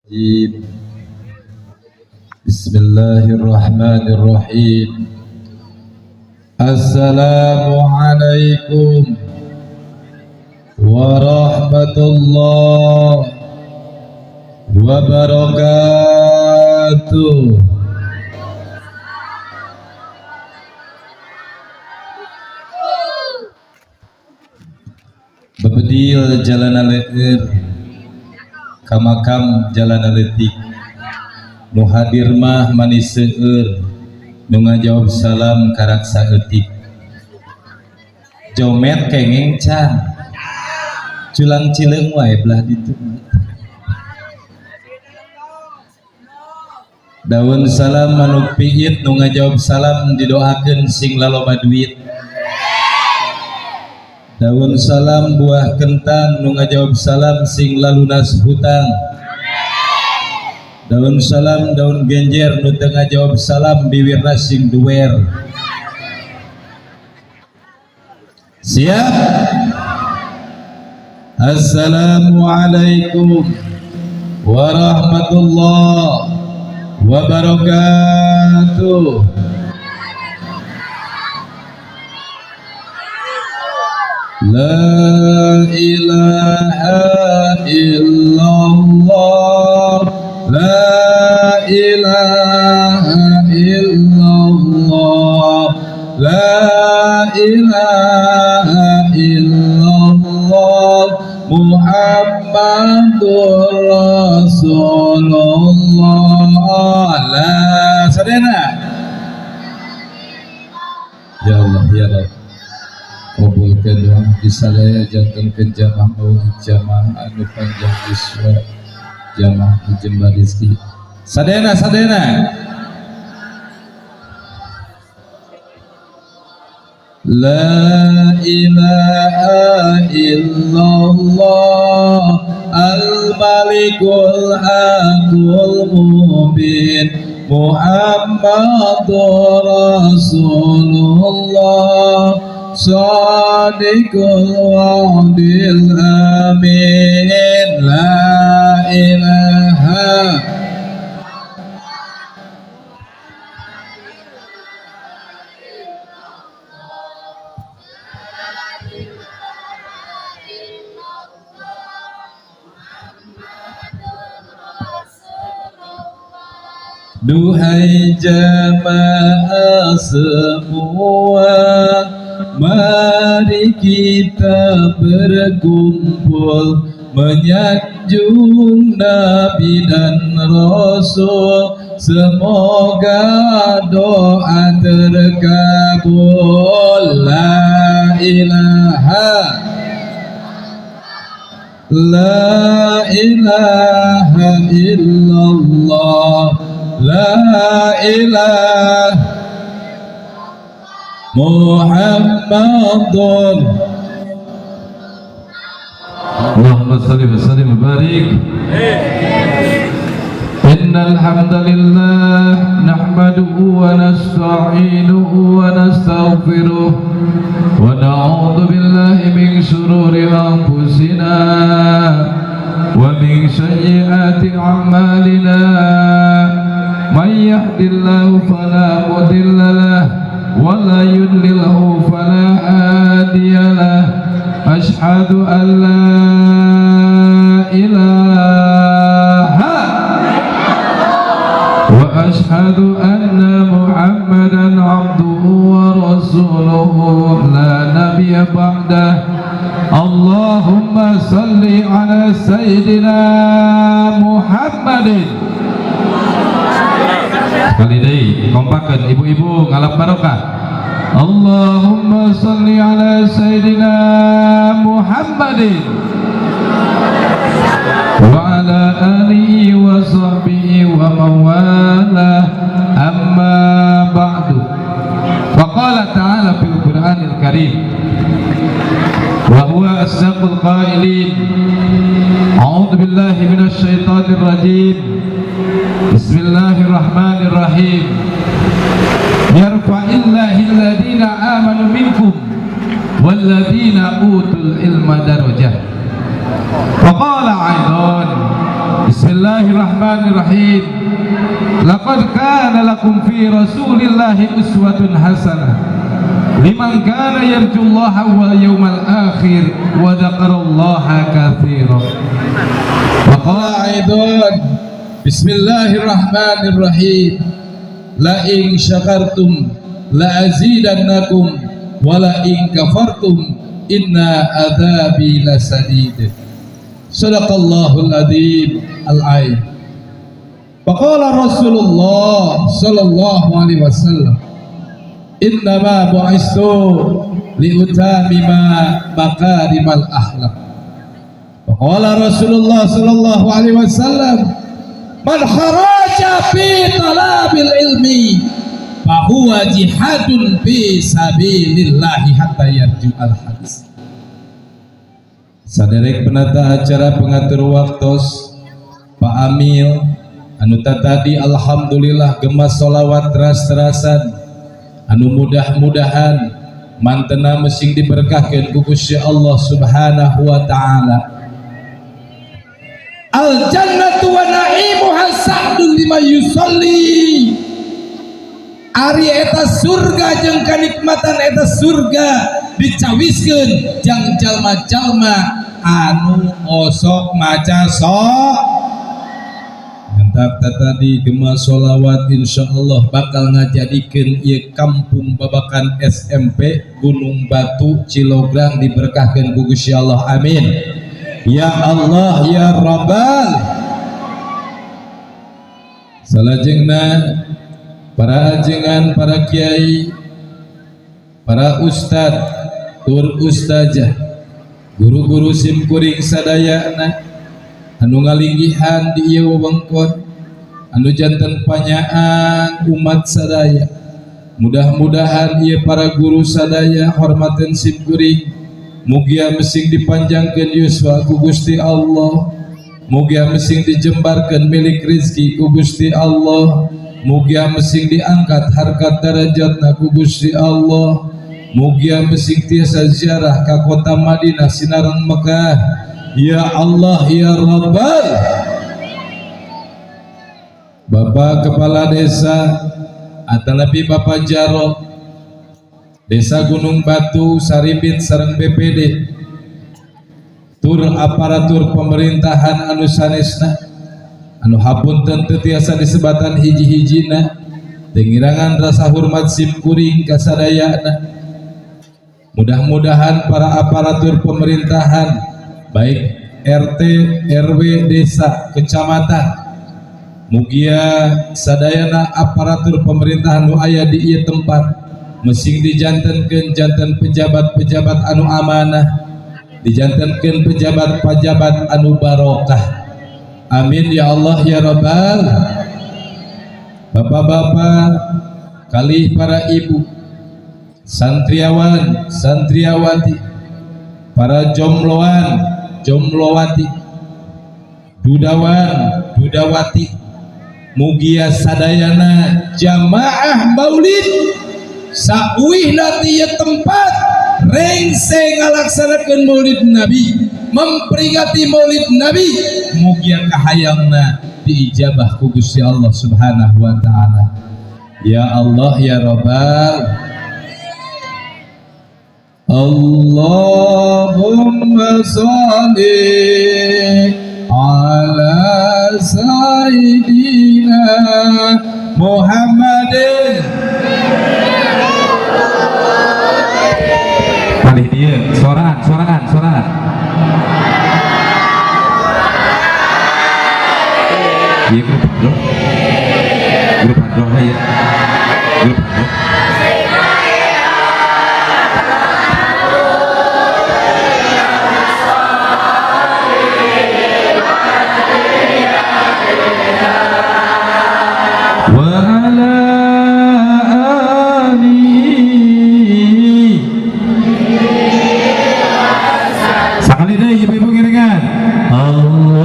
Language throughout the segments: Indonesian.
Bismillahirrahmanirrahim. Assalamualaikum warahmatullahi wabarakatuh. Babedil jalana leeur ka makam jalana leutik. Nu hadir mah manis seueur, nu ngajawab salam karaksa eutik. Jomet kengeng can, culang cileung wae belah ditu. Daun salam manuk piit, nu ngajawab salam didoakeun sing laloba duit. Daun salam buah kentang, nu ngajawab salam sing lalunas hutang. Daun salam daun genjer, nu teu ngajawab salam biwirna sing duwer. Siap? Assalamualaikum warahmatullahi wabarakatuh. La ilaha illallah, la ilaha illallah, la ilaha illallah, Muhammadur Rasulullah. La sadena. Ya Allah ya Rabb, kabulkan doa disalaya jantankeun jamaah maulid, jamaah anu panjang iswa, jamaah jembar rezeki. Sadena La ilaha illallah, al-malikul haqqul mubin, Muhammadur Rasulullah, Shadiqul wa'dil amin. La ilaha duhai jamaah semua, mari kita berkumpul menyanjung Nabi dan Rasul. Semoga doa terkabul. La ilaha, la ilaha illallah, la ilaha Muhammadun. Allahumma salli wa sallim wa barik. Innal hamdalillah nahmaduhu wa nasta'inuhu wa nastaghfiruh wa na'udzu billahi min shururi anfusina wa min sayyiati a'malina. Man yahdihillahu fala mudilla lahu wa la yudlilhu fala hadiya lahu. Asyhadu an la ilaha wa asyhadu anna Muhammadan abduhu wa rasuluhu la nabiyya ba'dah. Allahumma salli ala sayyidina Muhammadin. Sekali deui kompakeun ibu-ibu ngalap barokah. Allahumma salli ala sayyidina Muhammadin wa ala alihi wa sahbihi wa mawala. Amma ba'du. Wa qala ta'ala fil Qur'anil Karim wa huwa asdaqul qailin. A'udzu billahi minasy syaithanir rajim. Bismillahirrahmanirrahim. Yarfa'illahil ladzina amanu minkum wal ladzina utul ilma darajah. Wa qala 'aidan Bismillahirrahmanirrahim. Laqad kana lakum fi Rasulillahi uswatun hasanah liman kana yarjullaha wal yawmal akhir wa dzakarallaha katsiran. Wa qala Aidon. Bismillahirrahmanirrahim. La in syakartum la azidannakum wa la in kafartum inna adzabi lasadid. Sadaqallahul adzim al-ayat. Faqala Rasulullah sallallahu alaihi wasallam, innama bu'istu liutamima makarimal akhlaq. Faqala Rasulullah sallallahu alaihi wasallam, man kharaja fi talabil ilmi fahuwa jihadun fi sabilillahi hatta yarju al-hadis. Saderek penata acara pengatur waktos Pak Amil anu tadi alhamdulillah gemas solawat teras-terasan anu mudah-mudahan mantena mesing diberkahkan ku Gusti Allah Subhanahu wa taala. Al jannatu wa na'imuha sa'dun lima yusalli. Ari eta surga jeung kanikmatan eta surga dicawiskeun jang jalma-jalma anu osok maca sok. Mantap tadi gemas solawat insyaallah bakal ngajadikeun ieu kampung babakan SMP Gunung Batu Cilograng diberkahkeun ku Gusti Allah, amin ya Allah ya Rabbal. Salajengna para ajengan, para kiai, para ustad, tur ustazah, guru-guru simkuring sadayana anu ngalinggihan di ieu wewengkon, anu janten panyaan umat sadaya. Mudah-mudahan ieu para guru sadaya hormaten simkuring mugia mesing dipanjangkeun yuswa ku Gusti Allah, mugia mesing dijembarkeun milik rezeki ku Gusti Allah, mugia mesing diangkat harkat darajatna ku Gusti Allah, mugia mesing tiasa ziarah ka kota Madinah sinareng Mekah ya Allah ya Rabbal. Bapak Kepala Desa atanapi Bapak Jarot Desa Gunung Batu Saribit sareng BPD tur aparatur pemerintahan anu sanesna anu hapunten teu tiasa disebatan hiji-hijina tengirangan rasa hormat simkuring kasadayana. Mudah-mudahan para aparatur pemerintahan baik RT, RW, desa, kecamatan, mugia sadayana aparatur pemerintahan nu aya di ieu tempat mesing dijantenkeun janten pejabat-pejabat anu amanah, dijantenkeun pejabat-pejabat anu barokah, amin ya Allah ya Rabbal. Bapak-bapak kalih para ibu, santriawan, santriawati, para jombloan, jomblowati, dudawan, dudawati, mugia sadayana jamaah maulid sauih nanti ya tempat rengse ngalaksanakeun maulid Nabi, memperingati maulid Nabi, mugia kahayangna diijabah ku Gusti Allah Subhanahu wa taala. Ya Allah ya Rabbal. Allahumma sholli ala sayyidina Muhammadin. Kali dia sorangan. Iya grup hadroh ya. Grup hadroh.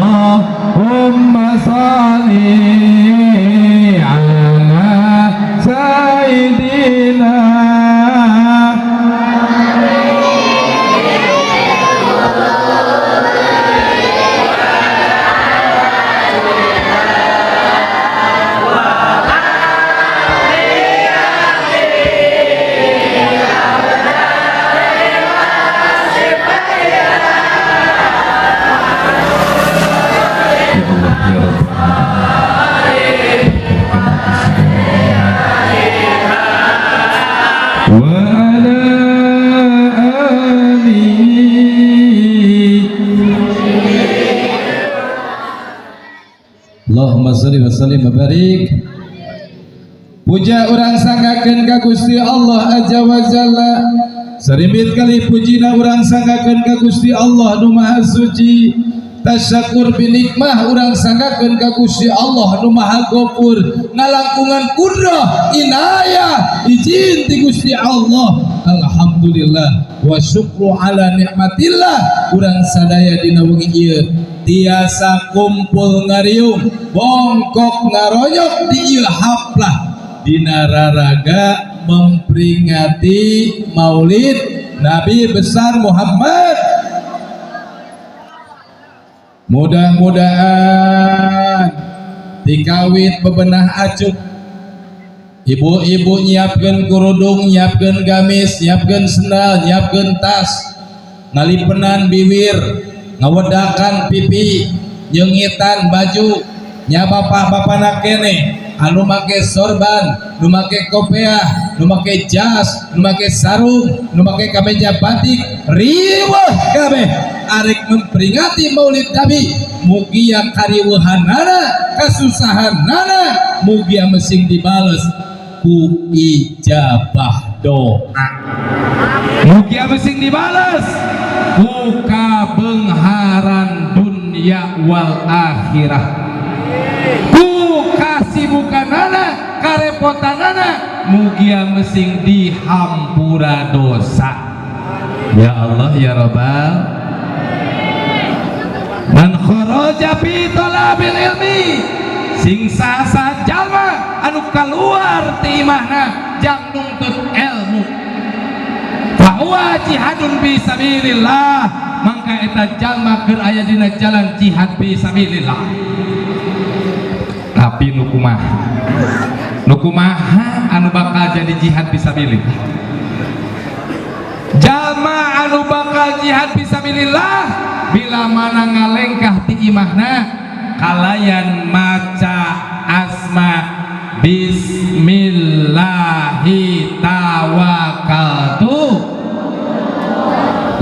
Allahumma sholli ala sayyidina ya Rabbal alamin. Wa ala alihi. Allahumma shalli wa sallim wa barik. Puja urang sanggakeun ka Gusti Allah Azza wa Jalla. Sarimbit kali pujina urang sanggakeun ka Gusti Allah nu Maha Suci. Tasyakur binikmah urang sanggakeun ka Gusti Allah nu Maha Ghafur. Ngalangkungan kudrah inayah izin ti Gusti Allah. Alhamdulillah wa syukru ala nikmatillah. Urang sadaya dina wengi ieu tiasa kumpul ngariung bongkok ngaroyok di ieu haplah dina raraga memperingati Maulid Nabi besar Muhammad. Mudah-mudahan dikawit bebenah acuk, ibu-ibu nyiapkeun kerudung, nyiapkeun gamis, nyiapkeun sendal, nyiapkeun tas, ngalipenan bibir, ngawedakan pipi, nyengitan baju, nya bapak-bapana keneh anu make sorban, nu make kopiah, nu make jas, nu make sarung, nu make kameja batik, riweuh kabeh arek memperingati Maulid Nabi. Mugia kariweuhanana, kasusahanana, mugia mesing dibales ku ijabah doa. Mugia mesing dibales ku kabengharan dunia wal akhirah, ku kasibukanana karepotanana mugia mesing dihampura dosa. Ya Allah ya Rabbal. Man kharaja fi talabil ilmi, sing sasa jalma anu kaluar ti imahna jang nuntut ilmu, fa huwa jihadun fi sabilillah, mangka eta jalma keur aya dina jalan jihad fi sabilillah. Tapi nu kumaha anu bakal jadi jihad fi sabilillah? Jalma anu bakal jihad fi sabilillah bila mana ngalengkah ti imahna kalayan maca asma bismillahi tawakkaltu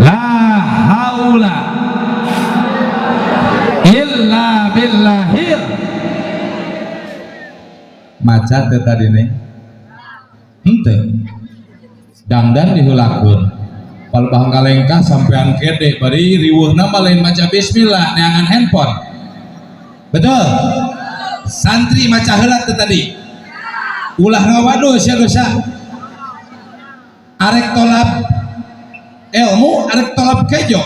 la haula illa billahil. Maca teh tadi nih henteu dangdan dihulakeun pal bahang kalengkah sampean kede bari riweuhna mah lain maca bismillah neangan handphone. Betul? Santri maca heula teh tadi ulah ngawaduh sia dosa. Arek tolab ilmu, arek tolab kejo.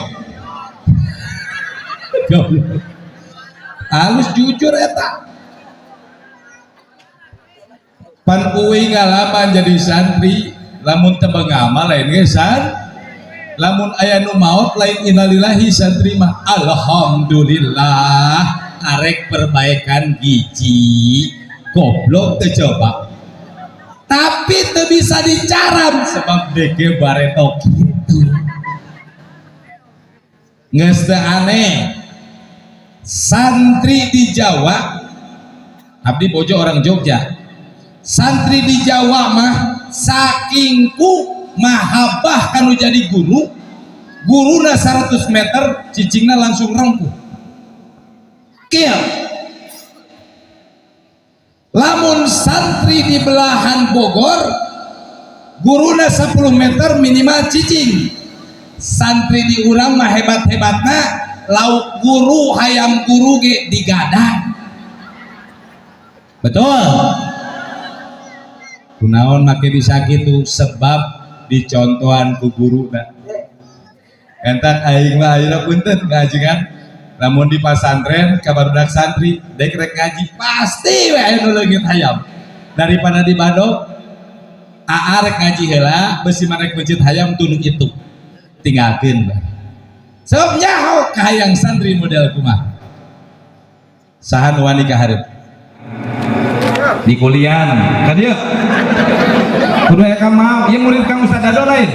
Halus jujur eta. Pan uwi ngalaman jadi santri, lamun teu beungama lain ge lamun aya nu maot lain innalillahi santri mah alhamdulillah arek perbaikan giji goblok teu coba tapi teu bisa dicaram sebab dege bareto kitu. Geus teu aneh santri di Jawa, abdi bojo orang Jogja, santri di Jawa mah sakingku mahabah kanu jadi guruna 100 meter cicingna langsung rempuh kieu. Lamun santri di belahan Bogor guruna 10 meter minimal cicing. Santri di urang mah hebat-hebatna lauk guru hayam guru ge digadang. Betul? Kunaon make bisa kitu sebab dicontohan ku guru na entak aing mah ayeuna punten ngaji kan lamun di pasantren kabarudak santri dek rek ngaji pasti we aya nu leungit hayam daripada di Bandung aarek ngaji heula beusi marek masjid hayam tuluy itu tinggalkeun sebab nyaho kahayang santri model kumaha saha nu wani ka hareup di kuliah ka dieu kudu aya ka mau ieu murid kang Ustaz Dado lain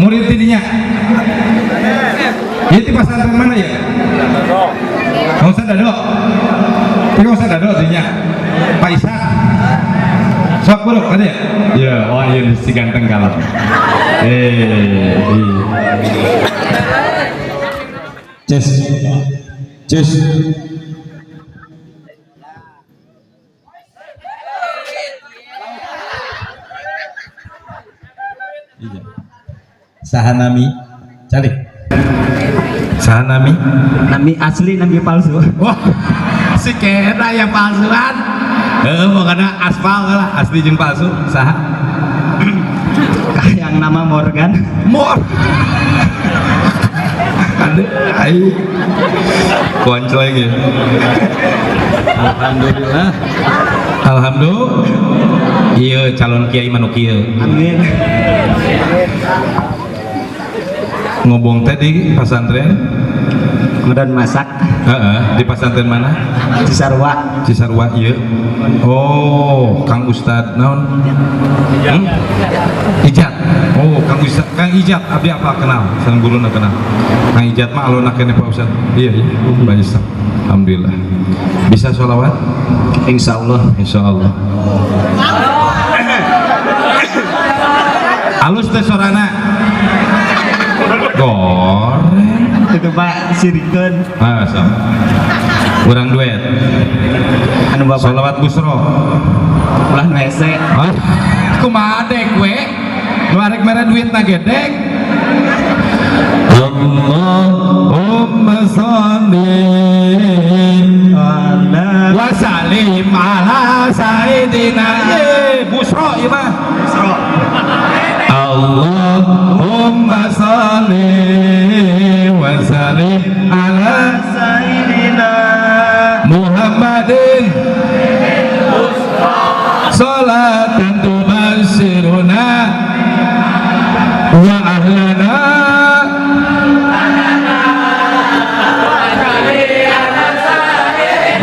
murid tidinya ieu ti pasantren mana ya Nggak usah dado. Nggak usah dado artinya. Pak Ishak. Sok buruk tadi ya? Ya, oh iya si ganteng kalah. Cus. Cus. Sahanami cari Sahanami Nami asli, nami palsu. wah si kena yang palsuan makanya aspal lah asli jeung palsu saha Yang nama Morgan. mor ada ai koncoy gitu Alhamdulillah. alhamdulillah iya calon kiai manu kieu Amin. ngobong teh di pesantren Kemudian masak di pesantren mana Cisarua. Cisarua iya oh Kang Ustad naon Ijat oh Kang Ijat abdi apa kenal sang guruna kenal Kang Ijat mah aluna kene Pak Ustad iya banyak alhamdulillah bisa sholawat Insyaallah. insyaallah halus teh sorana goreng Itu Pak sirikeun masa urang duet anu Bapak sholawat busro ulah nu hese. kumaha dek we nu arek mere duit na gedek Allahumma sholli wa sallim ala sayyidina busro ieu mah Allahumma sholli wa sallim ala Sayyidina Muhammadin salatan tubashiruna wa ahlana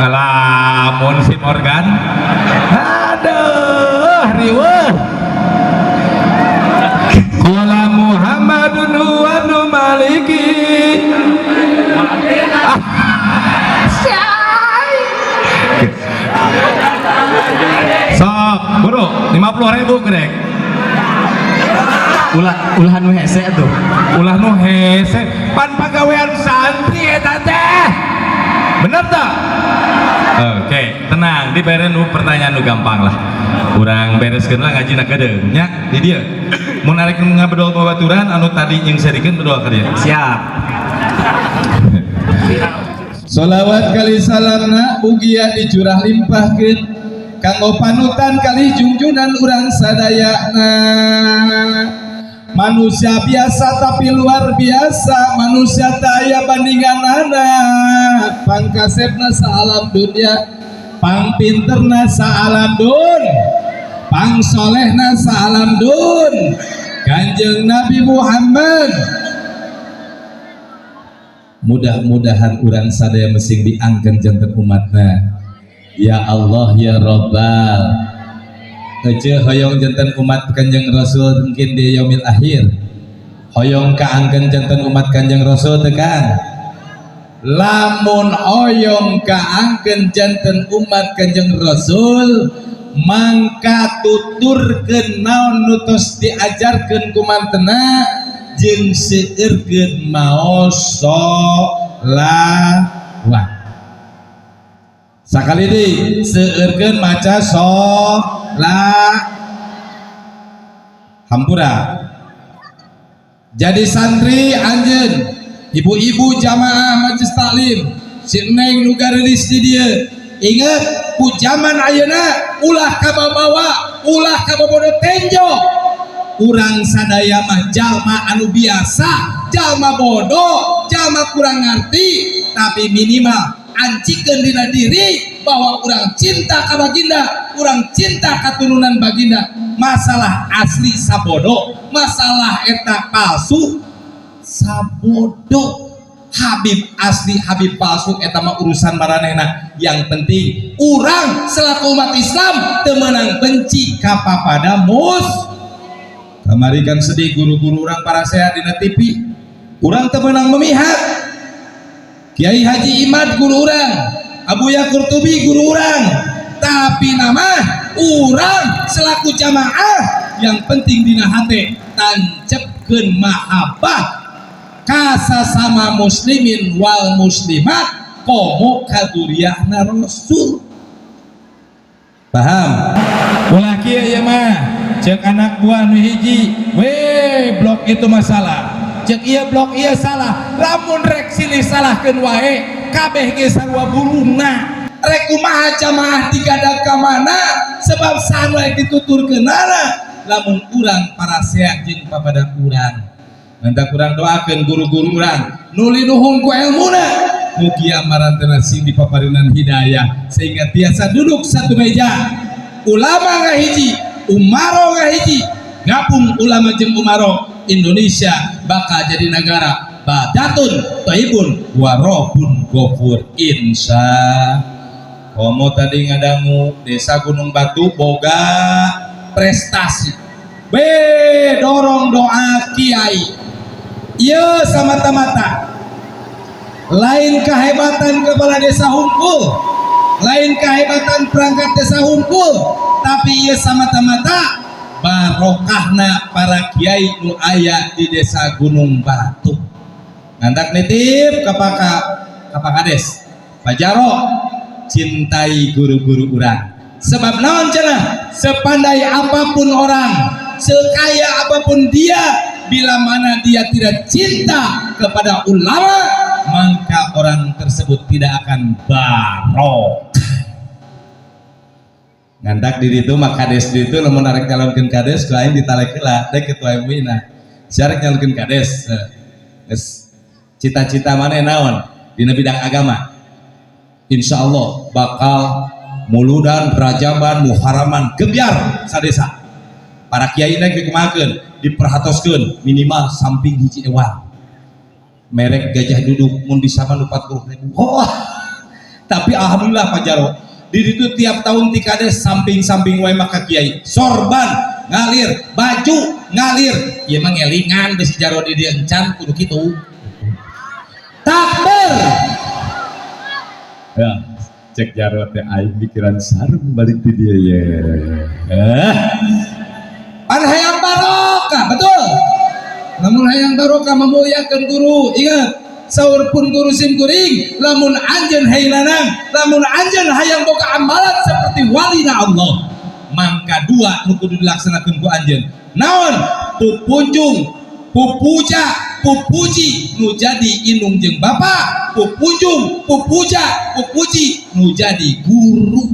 alamun si Morgan aduh riweuh qala Muhammadun wa ibnu Maliki sok bro 50.000 gedek ulah nu hese atuh. ulah nu hese pan pagawean santri eta teh bener tak? Oke, tenang dibere nu pertanyaan nu gampang lah urang bereskeun lah ngaji na kedeung nya di dieu mun arek ngabedol babaturan anu tadi jeung sarikeun berdoa ka dieu Siap. Sholawat kali salamna ugia dicurah limpahkeun kanggo panutan kali junjunan urang sadayana. Manusia biasa tapi luar biasa, manusia daya bandinganana. Pangkasepna saalam dunia, pangpinterna saalam dun, pangsolehna saalam dun. Kanjeng Nabi Muhammad. Mudah-mudahan urang sadaya mesing diangkeun janten umatna. Ya Allah ya Rabbal. Ece hoyong janten umat Kanjeng Rasul mungkin di yaumil akhir. Hoyong kaangkeun janten umat Kanjeng Rasul tekan. Lamun hoyong kaangkeun janten umat Kanjeng Rasul mangka tuturkeun naon nu tos diajarkeun ku mantena jeung seueurkeun maos sholawat. Sakali deui seueurkeun maca hampura. Jadi santri anjeun, ibu-ibu jamaah majelis taklim, si neng nu garelis di dieu. Ingat ku zaman ayeuna ulah kababawa, ulah kabobodo tenjo. Urang sadaya mah jalma anu biasa, jalma bodoh, jalma kurang ngerti, tapi minimal ancikeun dina diri bahwa urang cinta ka baginda, urang cinta ka turunan baginda. Masalah asli sabodo, masalah eta palsu sabodo. Habib asli, Habib palsu eta mah urusan maranehna. Yang penting urang selaku umat Islam teu meunang benci ka papada mus. Kamari kan sedih guru-guru urang para sehat dina TV. Urang teu meunang memihak. Kiai Haji Imad guru urang, Abuya Qurtubi guru urang, tapi nama urang selaku jamaah yang penting dina hate tancepkeun mahabbah ka sasama muslimin wal muslimat komo kaduriyahna Rasul. Paham? Ulah kieu ieu mah cek anak buah nu hiji, we blok itu masalah. Cek ieu blok ieu salah. Lamun rek silih salahkeun wae, kabeh ge sarua burungna. Rek kumaha jamaah digadag ka mana sebab sana dituturkeunana lamun urang para sehat jeung pabadan urang. Nanti urang doakeun guru-guru urang nuli nuhun ku ilmuna mugia marantena sing dipaparinan hidayah sehingga tiasa duduk satu meja ulama ngahiji umaro ngahiji gabung ulama jeung umaro Indonesia bakal jadi negara badatun taibun warobun gofur insya komo tadi ngadangu desa Gunung Batu boga prestasi be dorong doa kiai iya samata-mata lain kehebatan kepala desa Hungkul, lain kehebatan perangkat desa Hungkul, tapi ia samata-mata barokahna para kiai nu aya di desa Gunung Batu. Ngandak nitip ka Kades, Pak Jaro cintai guru-guru urang. Sebab naon cenah? Sepandai apapun orang, sekaya apapun dia, bila mana dia tidak cinta kepada ulama, maka orang tersebut tidak akan barokah. Ngandak diri itu maka kades itu lamun arek nyalonkeun kades ku aing ditalek heula teh ketua MUI na. Syarat nyalonkeun kades. Geus cita-cita maneh naon dina bidang agama? Insyaallah bakal muludan rajaban muharaman gebyar sadesa. Para kiai na dikumahakeun diperhatoskeun minimal samping hiji ewang. Merek gajah duduk mun disama 40.000. Oh, tapi alhamdulillah Pak Jaro di situ tiap tahun tikades samping-samping wae maka kiai sorban ngalir baju ngalir ieu mah ngelingan geus Jaro di dieu encan kudu kitu takbir ya cek Jaro teh aing pikiran sareng balik di dia ya pan hayang barokah betul. Namun hayang barokah memuliakan guru, ingat saur pun guru sim kuring lamun anjeun hailanang lamun anjeun hayang boga amalan seperti walina Allah mangka dua nu kudu dilaksanakeun ku anjeun naon pupunjung pupuja pupuji nu jadi indung jeung bapa pupunjung pupuja pupuji nu jadi guru.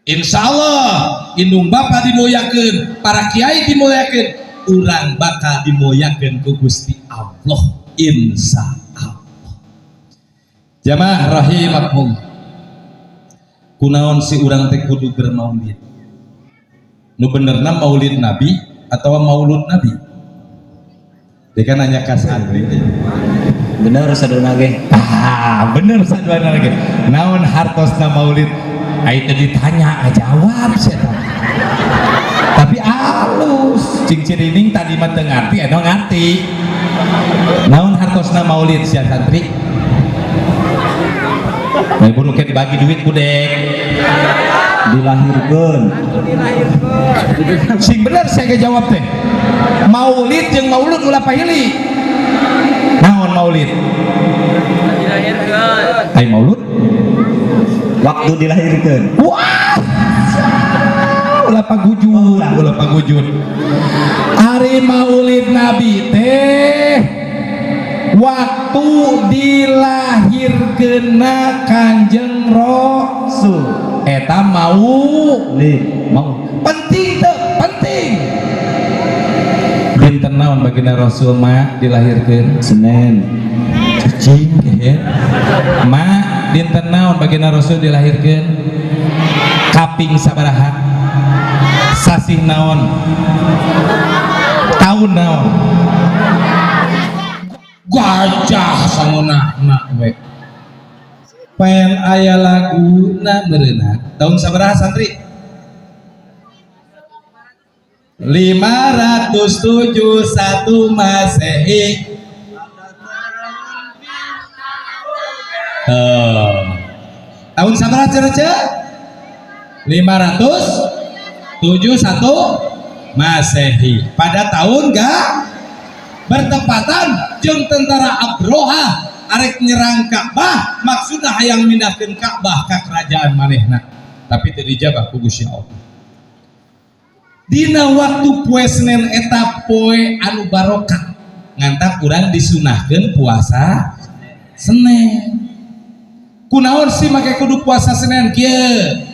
Insyaallah indung bapa dimuliakeun para kiai dimuliakeun urang bakal dimuliakeun ku Gusti Allah insyaallah. Jamaah rahimakumullah. Kunaon si urang teh kudu bermaulid? Nu benerna maulid Nabi atau maulud Nabi? Dia kan nanya ka santri. Bener sadana ge. Bener sadana ge. Naon hartosna maulid? Ai teh ditanya jawab sia. Tapi alus cing cirining tadi mah teu ngarti eno ngarti naon hartosna maulid sia santri bae buru ke dibagi duit budek Dilahirkeun sing bener saya ge jawab teh maulid jeung maulud ulah pahili naon maulid dilahirkeun ai maulud waktu dilahirkeun wah ulah pagujud hari maulid Nabi teh waktu dilahirkeunna Kanjeng Rasul eta mau penting teh penting dinten naon baginda Rasul mah dilahirkeun Senin cicing ya mah dinten naon baginda Rasul dilahirkeun kaping sabaraha sasih naon tahun naon gajah sangonahna we pen aya laguna meureunna tahun sabaraha santri 571 Masehi Tahun sabaraha cerece? 571 Masehi. Pada tahun gak bertepatan jeung tentara Abroha arek nyerang Ka'bah, maksudna hayang mindahkeun Ka'bah ka kerajaan manehna, tapi teu dijabah ku Gusti Allah. Dina waktu poe Senen eta poe anu barokah, ngantak urang disunahkeun puasa Senen. Kunaon sih make kudu puasa Senen kieu?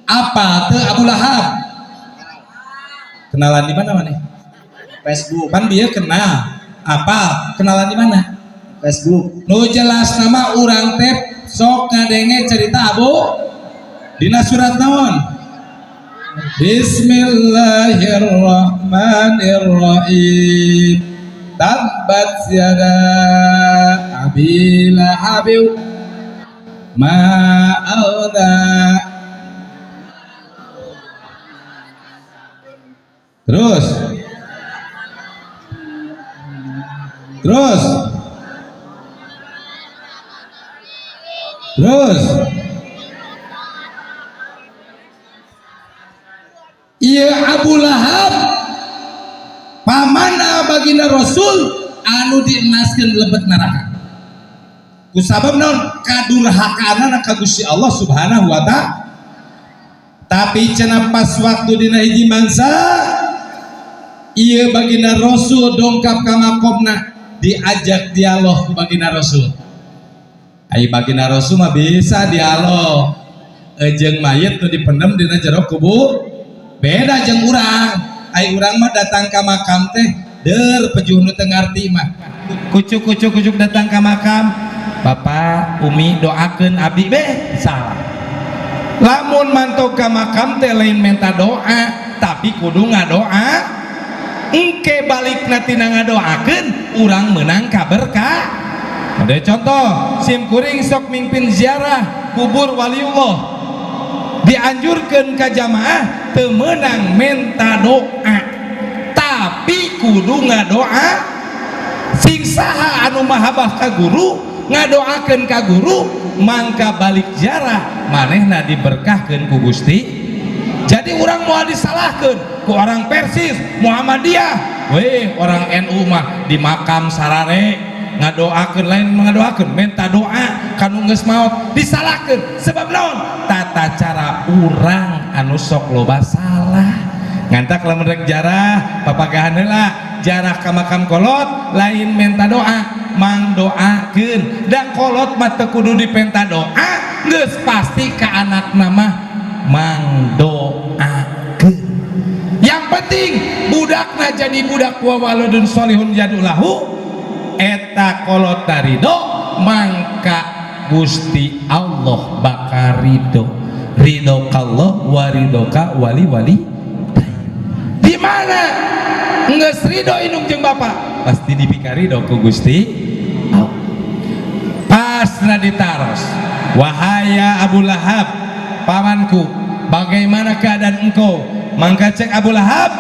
Apa teu Abu Lahab? Kenalan di mana maneh? Facebook. Pan dia kenal. Apa? Kenalan di mana? Facebook. Nu jelas nama urang teh sok ngadenge cerita Abu dina surat naon? Bismillahirrahmanirrahim. Tabbat yada Abi Lahab ma agna. Terus iya Abu Lahab pamana baginda Rasul anu dienaskeun lebet neraka kusabab naon kadurhakaana ka Gusti Allah Subhanahu wa ta'ala. Tapi cenah pas waktu dina hiji mangsa ieu baginda Rasul dongkap ka makomna, diajak dialog ku baginda Rasul. Ai baginda Rasul mah bisa dialog. Jeung mayit nu dipendem dina jero kubur beda jeung urang. Ai urang mah datang ka makam teh deur pejuh nu teu ngarti mah. Kucuk datang ka makam, Bapak Umi doakeun abdi be salah. Lamun mantok ka makam teh lain minta doa, tapi kudu ngadoa. Engke balikna tina ngadoakeun urang meunang ka berkah. Ada contoh, sim kuring sok mimpin ziarah kubur waliullah, dianjurkeun ka jamaah teu meunang minta doa, tapi kudu ngadoa. Sing saha anu mahabah ka guru ngadoakeun ka guru, mangka balik ziarah manehna diberkahkeun ku Gusti. Jadi orang mau disalahkan ku orang Persis Muhammadiyah, weh orang NU mah di makam sarare ngadoakeun lain ngadoakeun minta doa kanu geus maot disalahkeun. Sebab naon? Tata cara urang anu sok loba salah. Ngantak lamun rek jarah papagahan heula jarah ka makam kolot lain minta doa mang doakeun. Da kolot mah teu kudu dipenta doa, geus pasti ka anakna mah mang doakeun. Yang penting budakna jadi budak wa waladun sholihun jadulahu, eta kolot tarido mangka Gusti Allah bakal ridho. Ridho kallah wa ridhoka wali wali. Di mana geus ridho indung jeung bapak pasti dipikari ridho ku Gusti Allah. Pasna ditaros, wahaya Abu Lahab pamanku, bagaimana keadaan engkau? Mangka cek Abu Lahab,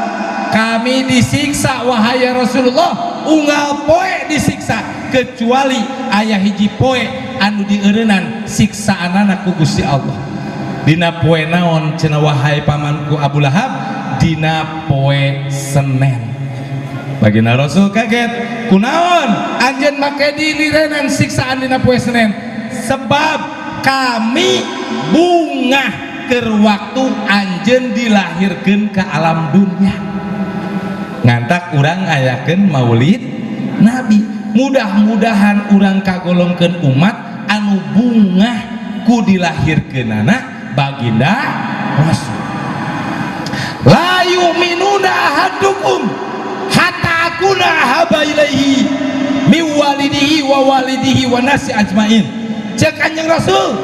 kami disiksa wahai Rasulullah, unggal poe disiksa, kecuali ayah hiji poe anu dieureunnan siksaan anak ku Gusti Allah. Dina poe naon cenah wahai pamanku Abu Lahab? Dina poe Senen. Baginda Rasul kaget, kunaon anjeun make dilirenan siksaan dina poe Senen? Sebab kami bungah keur waktu anjeun dilahirkeun ke alam dunia. Ngantak urang ayakeun maulid Nabi. Mudah-mudahan urang kagolongkeun umat anu bungah ku dilahirkeunana baginda Rasul. La yu'minuna ahadukum hatta akuna haba ilaihi mi walidihi wa walidihi wa nasi ajmain. Cek Kanjeng Rasul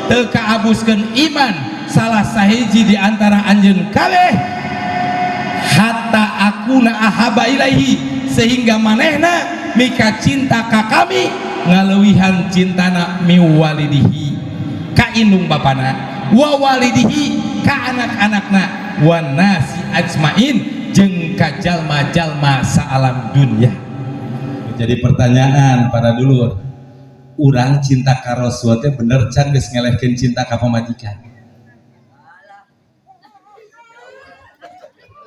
teu kaabuskeun iman salah sahiji di antara anjeun kabeh hatta akuna ahaba ilaihi, sehingga manehna mika cinta ka kami ngaleuwihan cintana mi walidihi ka indung bapana, wa walidihi ka anak-anakna, wa nasi ajmain jeung ka jalma-jalma saalam dunya. Jadi pertanyaan para dulur, urang cinta ka Rasul teh bener can geus ngelehkeun cinta ka pamajikan.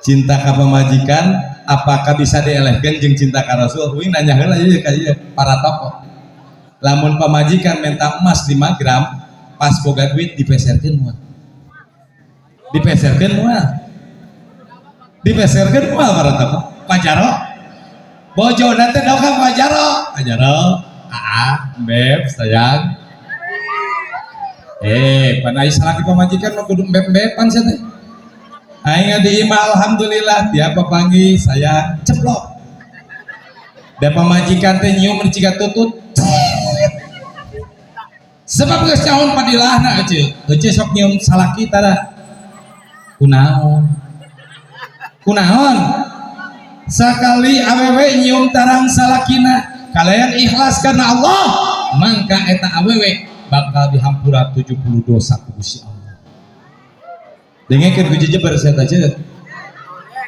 Cinta ka pamajikan apakah bisa dielehkeun jeung cinta ka Rasul? Uing nanya heula ieu ka ieu para tokoh. Lamun pamajikan minta emas 5 gram, pas boga duit dipeserkeun moal. Dipeserkeun moal. Dipeserkeun moal para tokoh. Pajaro. Bojona teh daw ka pajaro. Pajaro. Beb sayang. Pan aya salaki pamajikan mah kudu beb-beban sia teh. Aing diima alhamdulillah dia papanggih sayang ceplok. Da pamajikan teh nyium ciga tutut. Sebab geus nyaon padilahna ece. Ece sok nyium salaki tara. Kunaon? Kunaon? Sakali awewe nyium tarang salakina kalian ikhlas karena Allah, mangka eta awewe bakal dihampura 70 dosa ku Gusti Allah. Dengekeun ku jejeber saya tanya.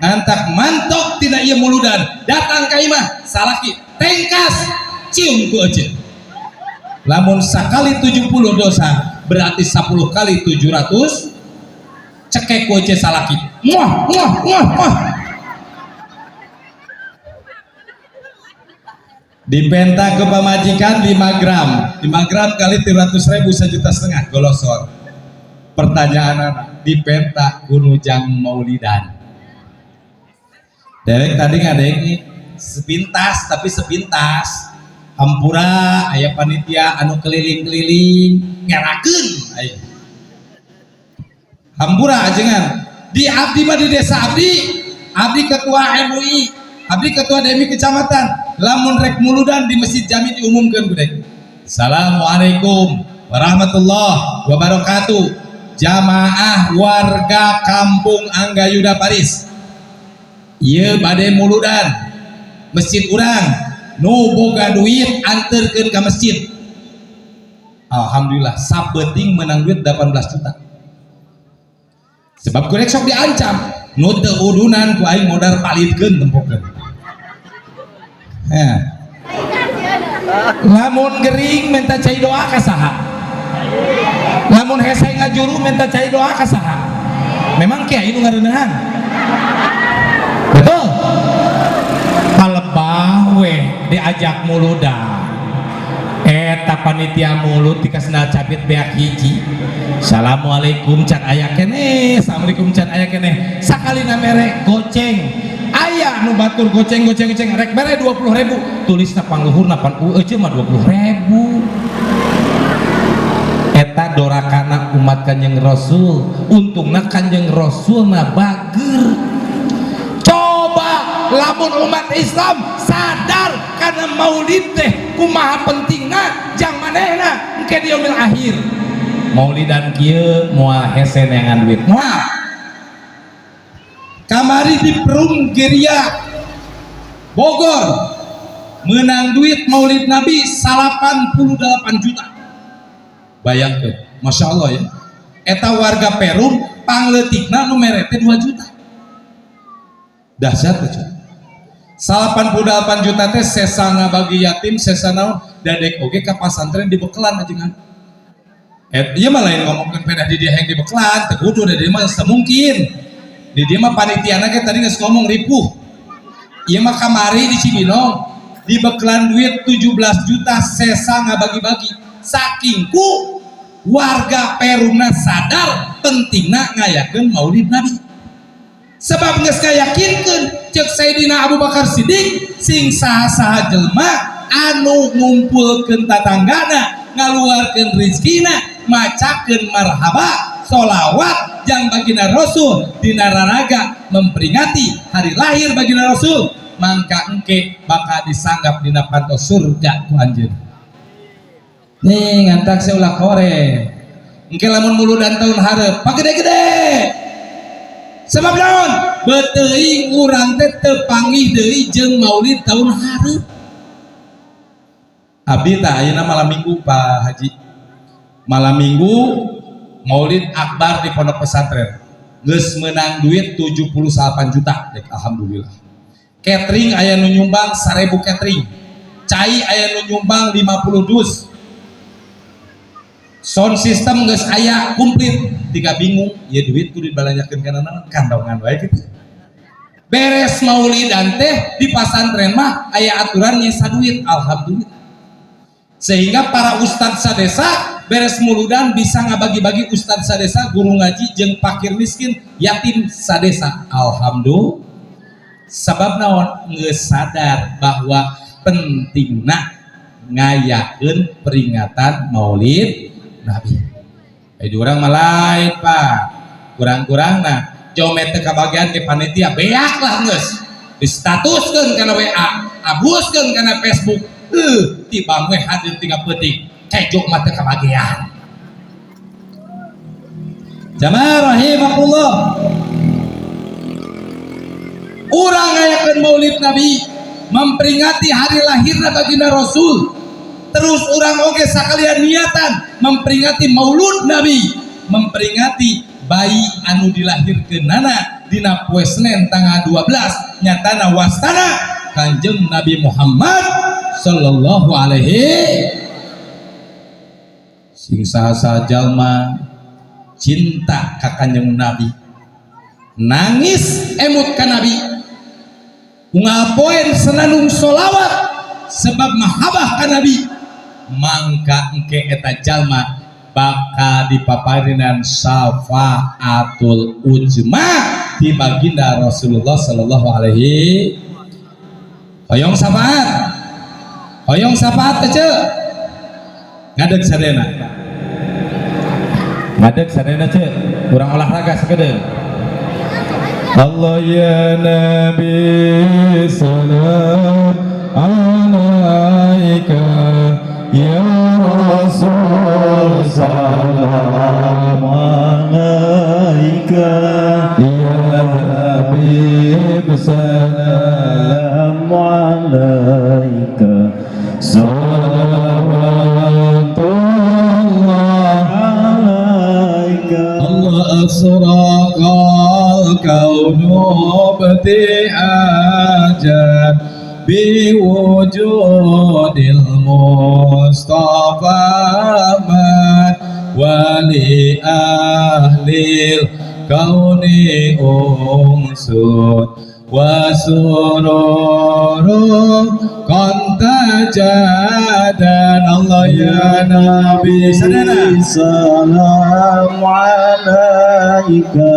Antak mantok tina ieu muludan, datang ka imah salaki tengkas cium ku ece. Lamun sakali 70 dosa berarti 10 kali 700 cekek ku ece salaki. Muah. Dipenta ke pamajikan 5 gram 5 gram kali 300.000 1,5 juta golosor. Pertanyaan anak dipenta gunujang maulidan derek tadi ngadeng sepintas tapi sepintas hampura aya panitia anu keliling-keliling ngerakeun aya hampura ajengan di abdi mah di desa abdi ketua MUI abdi ketua DMI kecamatan lamun rek muludan di masjid jami diumumkan gede. Assalamualaikum warahmatullahi wabarakatuh. Jamaah warga kampung Anggayuda Paris. Ieu bade muludan. Masjid urang nu boga duit anterkeun ka masjid. Alhamdulillah sabeting menang duit 18 juta. Sebab kurek sok diancam nu teu udunan ku aing modal palitkeun tempokeun. Lamun gering minta cai doa ka saha? Lamun hese ngajuru minta cai doa ka saha? Memang kiai nu ngareuneuhan. Betul. Kalebah we diajak muludan. Eta panitia mulut dikasna capit beak hiji. Assalamualaikum can aya keneh. Assalamualaikum can aya keneh. Sakalina mere goceng. Aya nu batur goceng rek mere 20.000 tulisna pangluhurna pan ece mah 20.000 eta dorakana umat Kanjeng Rasul untungna Kanjeng Rasul na bager. Coba lamun umat Islam sadar karena maulid teh kumaha pentingna jang manehna engke di yaumil akhir maulidan kieu moal hese neangan duit moal kamari di Perum Geria Bogor menang duit maulid Nabi 88 juta. Bayangkan, Masya Allah ya. Eta warga Perum pangletikna nu merete 2 juta. Dahsyat tuh. 88 juta teh sesana bagi yatim, sesana dadek oge ka pasantren di Bekelan ajengan. Ieu mah lain ngomongkeun pedah di dia yang di Bekelan, teu kudu da dieu mah semungkin. Di dia mah panitiana ke tadi nges ngomong ripuh. Iya mah kamari di Cibinong di Bekelan duit 17 juta sesa ngabagi-bagi. Sakingku warga Perumna sadar pentingna ngayakeun maulid Nabi. Sebab geus ngayakinkeun ceuk Sayyidina Abu Bakar Siddiq sing saha-saha jelema anu ngumpulkeun tatanggana ngaluarkeun rezekina macakeun marhaba sholawat jang baginda Rasul dina raraga memperingati hari lahir baginda Rasul mangka engke bakal disanggap dina panto surga ku anjeun. Nih ngantak seulah kore engke lamun muludan tahun hareup pagede-gede sebab naon beteuing urang teh teu panggih deui jeung maulid tahun hareup. Abdi tah ayeuna malam minggu Pak Haji malam minggu maulid akbar di pondok pesantren geus menang duit 78 juta dek alhamdulillah. Catering aya nu nyumbang 1000 catering, cai aya nu nyumbang 50 dus, sound system geus aya komplit, tiga bingung ya duit kudu dibalanjakeun kana naon kantong wae kitu. Beres maulidan teh di pasantren mah aya aturan nyesa duit, alhamdulillah. Sehingga para ustadz sadesa beres muludan bisa ngabagi-bagi ustadz sadesa, guru ngaji jeung fakir miskin, yatim sadesa, alhamdulillah. Sabab naon geus sadar bahwa pentingna ngayakeun peringatan Maulid Nabi. Di urang mah lain Pak, kurang-kurangna jomet teh kabagian ke panitia beak lah geus distatuskeun kana WA, abuskeun kana Facebook, tibang we hadir 3 peuting cejok mah teh kabagian. Jamaah rahimakumullah, urang ngayakeun Maulid Nabi memperingati hari lahirna baginda Rasul, terus urang oge sakalian niatan memperingati Maulud Nabi, memperingati bayi anu dilahirkeunana dina poe Senen tanggal 12 nyatana wastana Kanjeng Nabi Muhammad sallallahu alaihi sing saha jalma cinta ka Kanjeng Nabi, nangis emut ka Nabi, ngapoin senandung sholawat sebab mahabah ka Nabi, mangka engke eta jalma bakal dipaparinan syafaatul ujma di baginda Rasulullah sallallahu alaihi. Hoyong syafaat teh ngadeg sadena ce urang olahraga sakedeung. Allah ya Nabi salam alaika, ya Rasul salam alaika, ya Habib salam alaika, salawatullah alaika. Allah asraqal kaunu bti'ajan biwujudil Mustafa man wali ahlil kauni unsud wa sururu konta jadan. Allah ya Nabi salam alaika,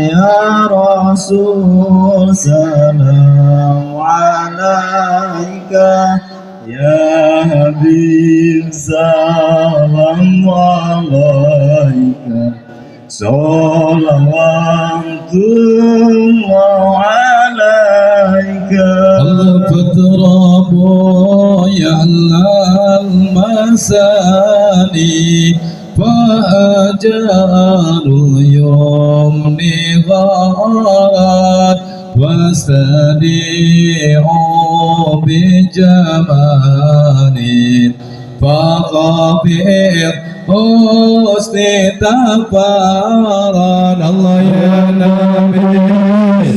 ya Rasul salam alaika, ya Habib salam alaika, salawatullah alaika. Allah fatrabu ya al-masani fa'ajarul yumni gharat wastadi'u bijamanin faqabir husni tafaran. Allah ya Nabi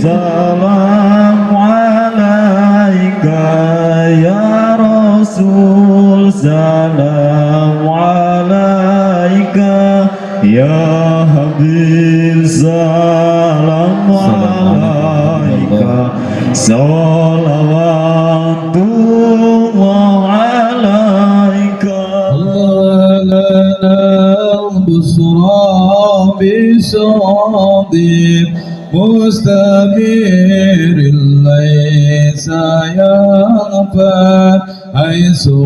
salam alaika, ya Rasul salam alaika, ya Habib salam alaika, salawatullah alaika. Allah lana busra bisadib mustamir laysa yaghfar aisu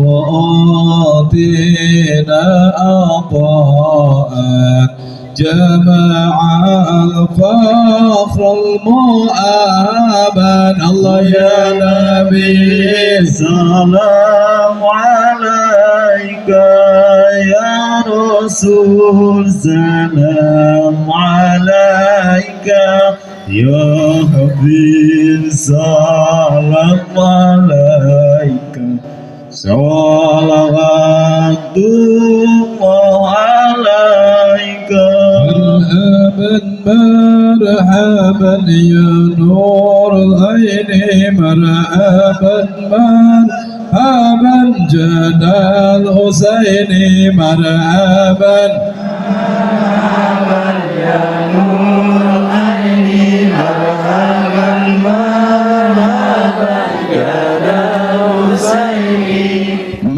atina aqa'at jama'al fakhrul mu'aban. Allah ya Nabi salam alaika, ya Rasul salam alaika, ya Habib salam alaika, salawatullah alaika. مرحبا يا نور العين مرحبا jadal Husaini marhaban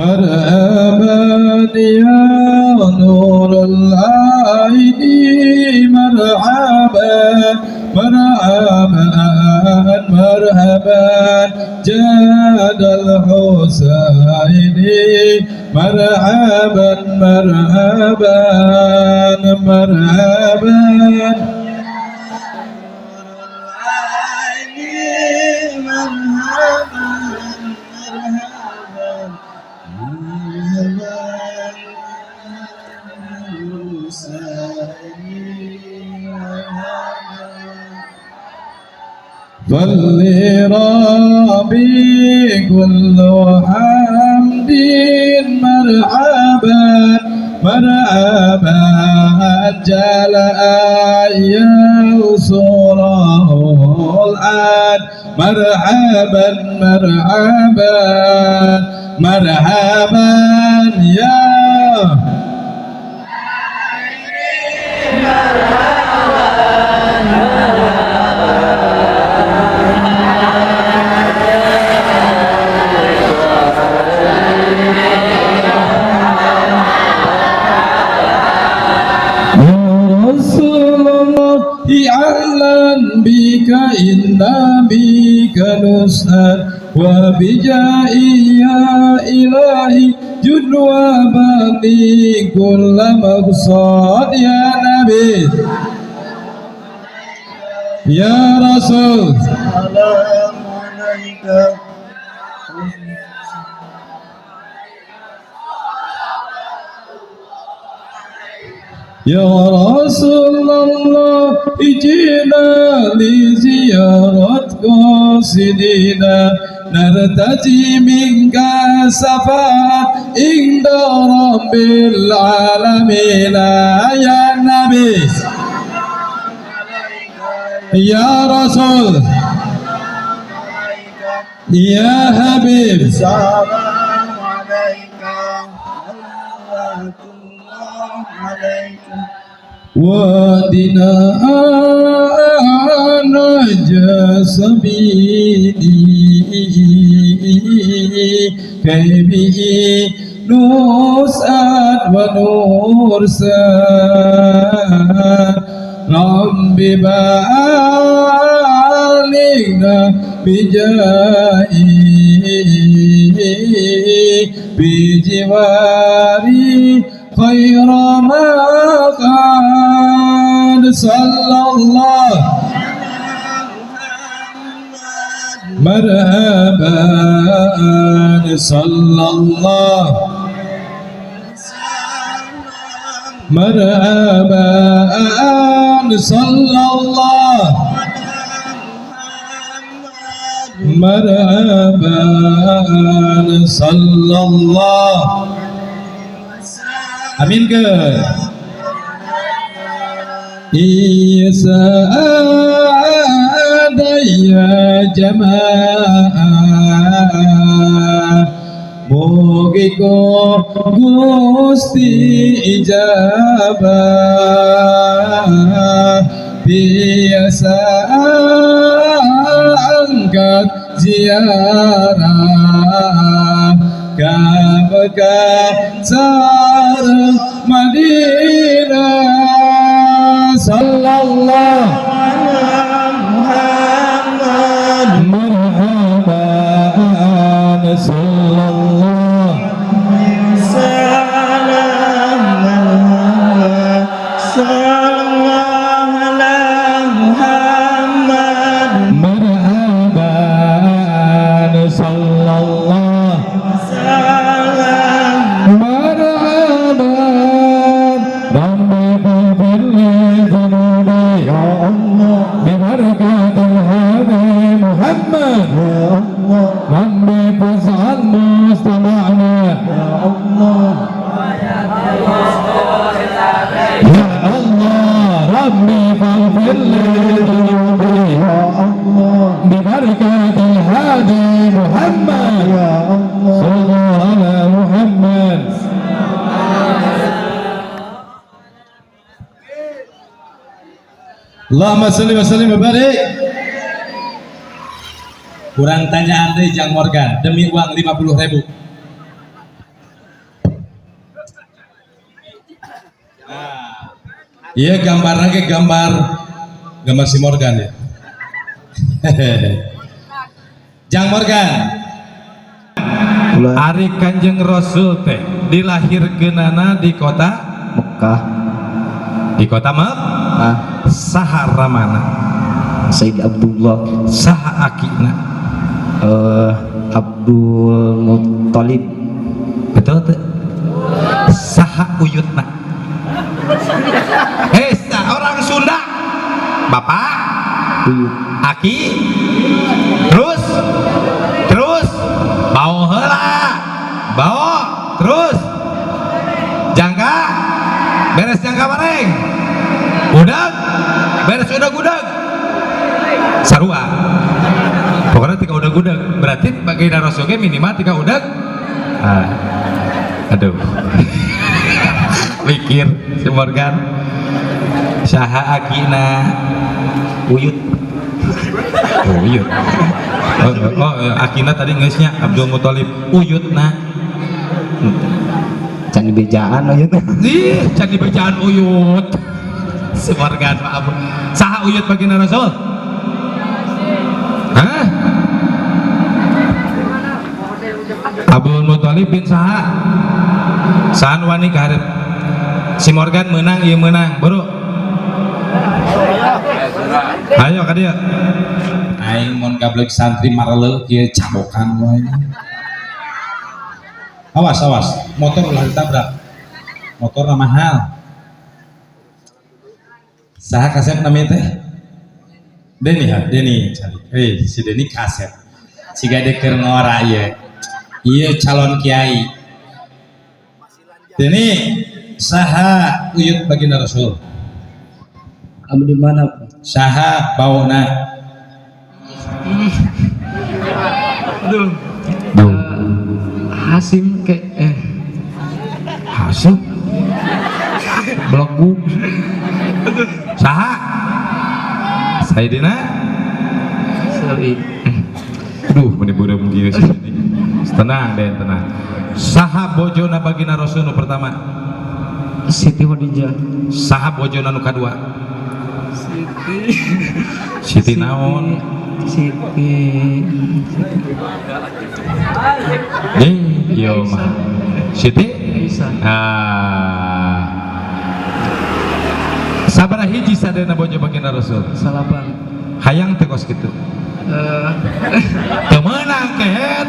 مرحبا يا نور العين مرحبا مرحبا مرحبا جاد الحسين مرحبا مرحبا مرحبا فلربي كل حمد مرحبا مرحبا جل ينصره الآن مرحبا مرحبا مرحبا يا أعلن بك إن بك نسأل وبجائي يا إلهي جد وبني كل مقصود يا نبي يا رسول السلام عليك يا رسول الله جئنا لزيارة قاصدنا نرتجي منك شفاعة عند رب العالمين يا نبي يا رسول يا حبيب السلام عليك ورحمة الله عليك ودنا نجا سبيلي كي به نسعد ونرسل رب بلغنا بجائي بجواري خير ما قال صلى الله مرحبا صلى الله مرحبا صلى الله مرحبا صلى الله Amin ke? Iya saada ya jamaah Mugiko Gusti ijabah Biasa angkat ziarah Mekah sareng Madinah sallallahu Muhammad marhaban sallallahu salam sallallahu ala Muhammad marhaban sallallahu مرحبا ربي اغفر لي ذنوبي يا الله Allahumma sholli wa sallim wa barik. Kurang tanyaan deh Jang Morgan demi uang 50.000. Iya gambarnya ke gambar si Morgan ya. Jang Morgan. Ari Kanjeng Rasul teh dilahirkeunana di kota Mekah. di kota Mekah. Saha ramana? Sayyid Abdullah. Saha akina? Abdul Muttalib. Betul tuh. Saha uyutna? Orang Sunda. Bapak, aki, terus bau heula, bau, terus jangka, beres jangka bareng, udag, beres udag, sarua. Pokoknya tiga udag, berarti bagi Rasulnya minimal tiga udag. Aduh, mikir si Morgan. Saha akina uyut. Akina tadi ngeusnya Abdul Muthalib uyutna. Can bejaan uyut. Ih, can bejaan uyut. Semargan maaf. Saha uyut baginda Rasul? Hah? Abdul Muthalib bin saha? Sahan wani kaharep. Si Morgan menang, ieu menang, bro. Ayo ka dia. Aing mun gablek santri marele kieu cabokan wae. Awas, motor ulah ditabrak. Motor mahal. Saha kasep namanya teh? Deni cari. Si Deni kasep. Siga de keur ngora ieu. Ieu calon kiai. Deni saha uyut baginda Rasul? Abdi mana? Saha bauna? Aduh. Hasim Hasim Belagu. Saha? Sayyidina Sari. Aduh, menibureum dieu sih. Tenang. Saha bojona baginda Rasul nu pertama? Siti Khadijah. Saha bojona nu kadua? Siti naon? Yo mah. Siti? Sabaraha hiji sadena bojo baginda Rasul? Salapan. Hayang teu kos kitu. Teu meunang kehet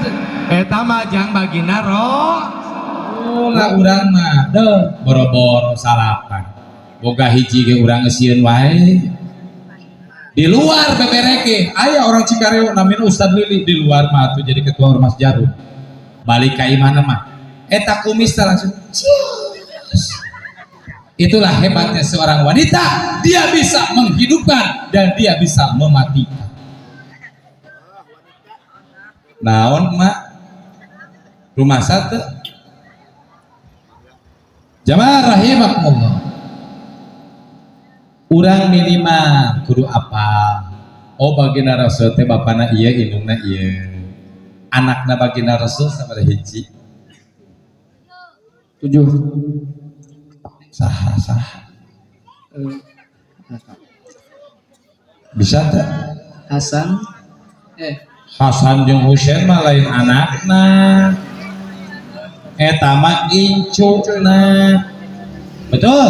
eta mah jang baginda Lah urang mah deuh boro-boro sarapan. Boga hiji ge urang geusieun wae. Di luar bebereke aya orang Cikareo namina Ustad Lili di luar mah tuh jadi ketua Ormas Jarum. Balik ka imana mah eta kumis langsung. Itulah hebatnya seorang wanita, dia bisa menghidupkan dan dia bisa mematikan. Naon mak rumah satu jamaah rahimakumullah. Urang minimal kudu apa? Oh baginda Rasul teh bapana ieu indungna ieu. Anakna baginda Rasul sabaraha hiji? 7. Saha. Bisa tak? Hasan jeung Husain mah lain anakna. Eta mah incuna. Betul?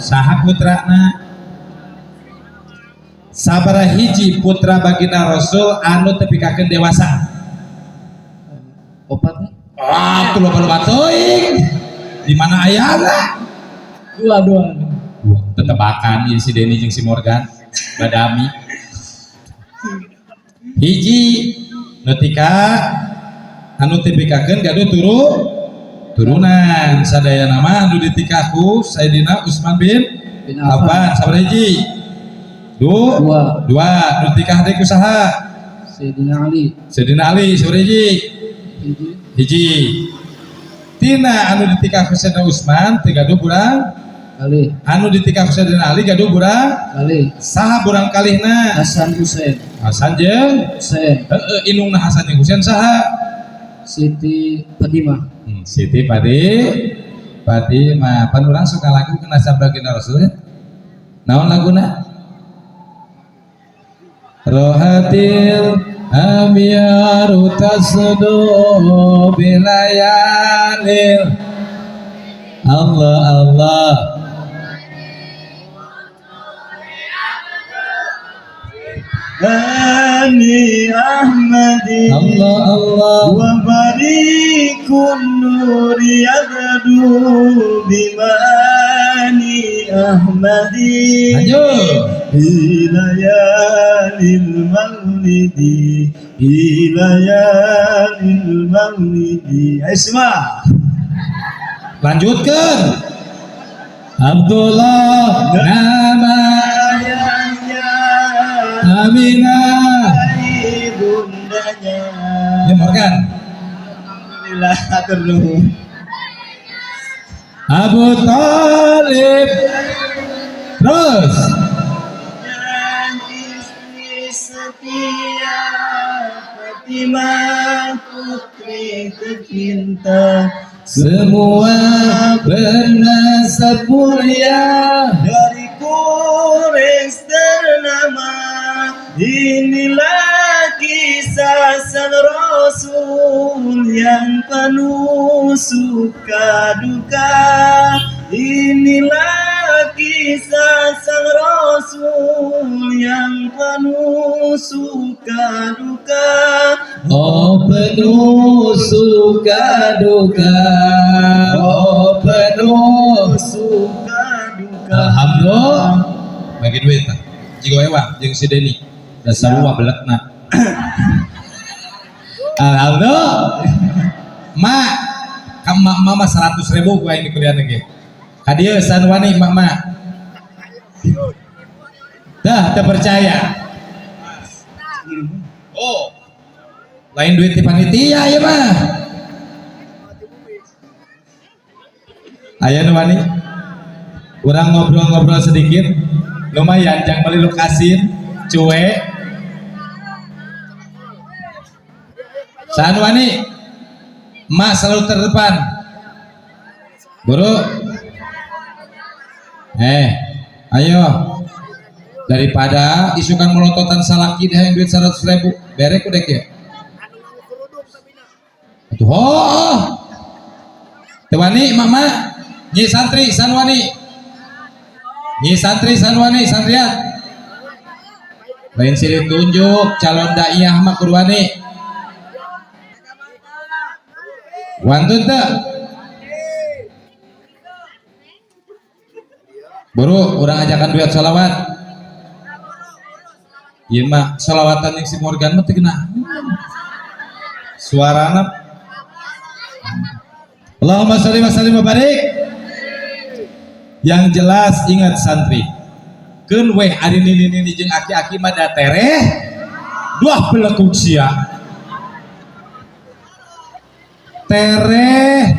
Saha putrana? Sabaraha hiji putra baginda Rasul anu tepikakeun dewasa? 4. Tuh loba teuing. Di mana ayana? 2. Tetebakan ieu si Deni jeung si Morgan badami. Hiji netika anu tepikakeun gaduh turunan sadaya nama anu ditikaku Sayyidina Utsman bin Affan sabaraha hiji? 2 anu tikah deui ku saha? Sayyidina Ali sabaraha hiji? Hiji. Tina anu ditikah ku Sayyidina Utsman 32 bulan kali anu ditikak Sayyidina Ali gaduh burang kali saha burang kalihna Hasan Husain Hasan jeung Husain inungna Hasan jeung Husain saha Siti Fatimah Siti Fatimah pan urang suka lagu kena sabragina Rasul naon laguna Rohatil amyaru tasdu bilayalil Allah Allah Bani Ahmadi Allah Allah wa barikun nuri yabdu bimani Ahmadi lanjut Ilayalil maulidi Ilayalil maulidi Isma lanjutkan Abdullah nama Aminah bundanya ya Morgan Alhamdulillah terus Abu Talib terus dan istri setia Fatimah putri tercinta semua bernasab mulia dari Quraisy ternama. Inilah kisah sang Rasul yang penuh suka duka. Inilah kisah sang Rasul yang penuh suka duka. oh penuh suka duka oh penuh Suka duka. alhamdulillah bagi duit tah jigo ewa jeung si Deni dasar wa beletna alhamdulillah mak kam mama 100.000 gua ini kuliah ge hadiah sanwani mak dah terpercaya oh lain duit di panitia ya mah aya nu wani kurang ngobrol-ngobrol sedikit lumayan jangan beli lukasin cuek saan wani mak selalu terdepan buru ayo daripada isukan melototan salaki dah yang duit 100.000 berek udah ya tuh oh tewani mama nyi santri sanwani nyi santri sanwani santriat lain silih tunjuk calon daiyah mah kurwani wantun teh buru urang ajakan duit sholawat ieu mah sholawatan yang si Morgan mah teu kena suarana Allahumma sholli wa sallim wa barik. Yang jelas ingat santri keun weh ari nini jeung aki-aki mah da tereh duah pelekuk sia tereh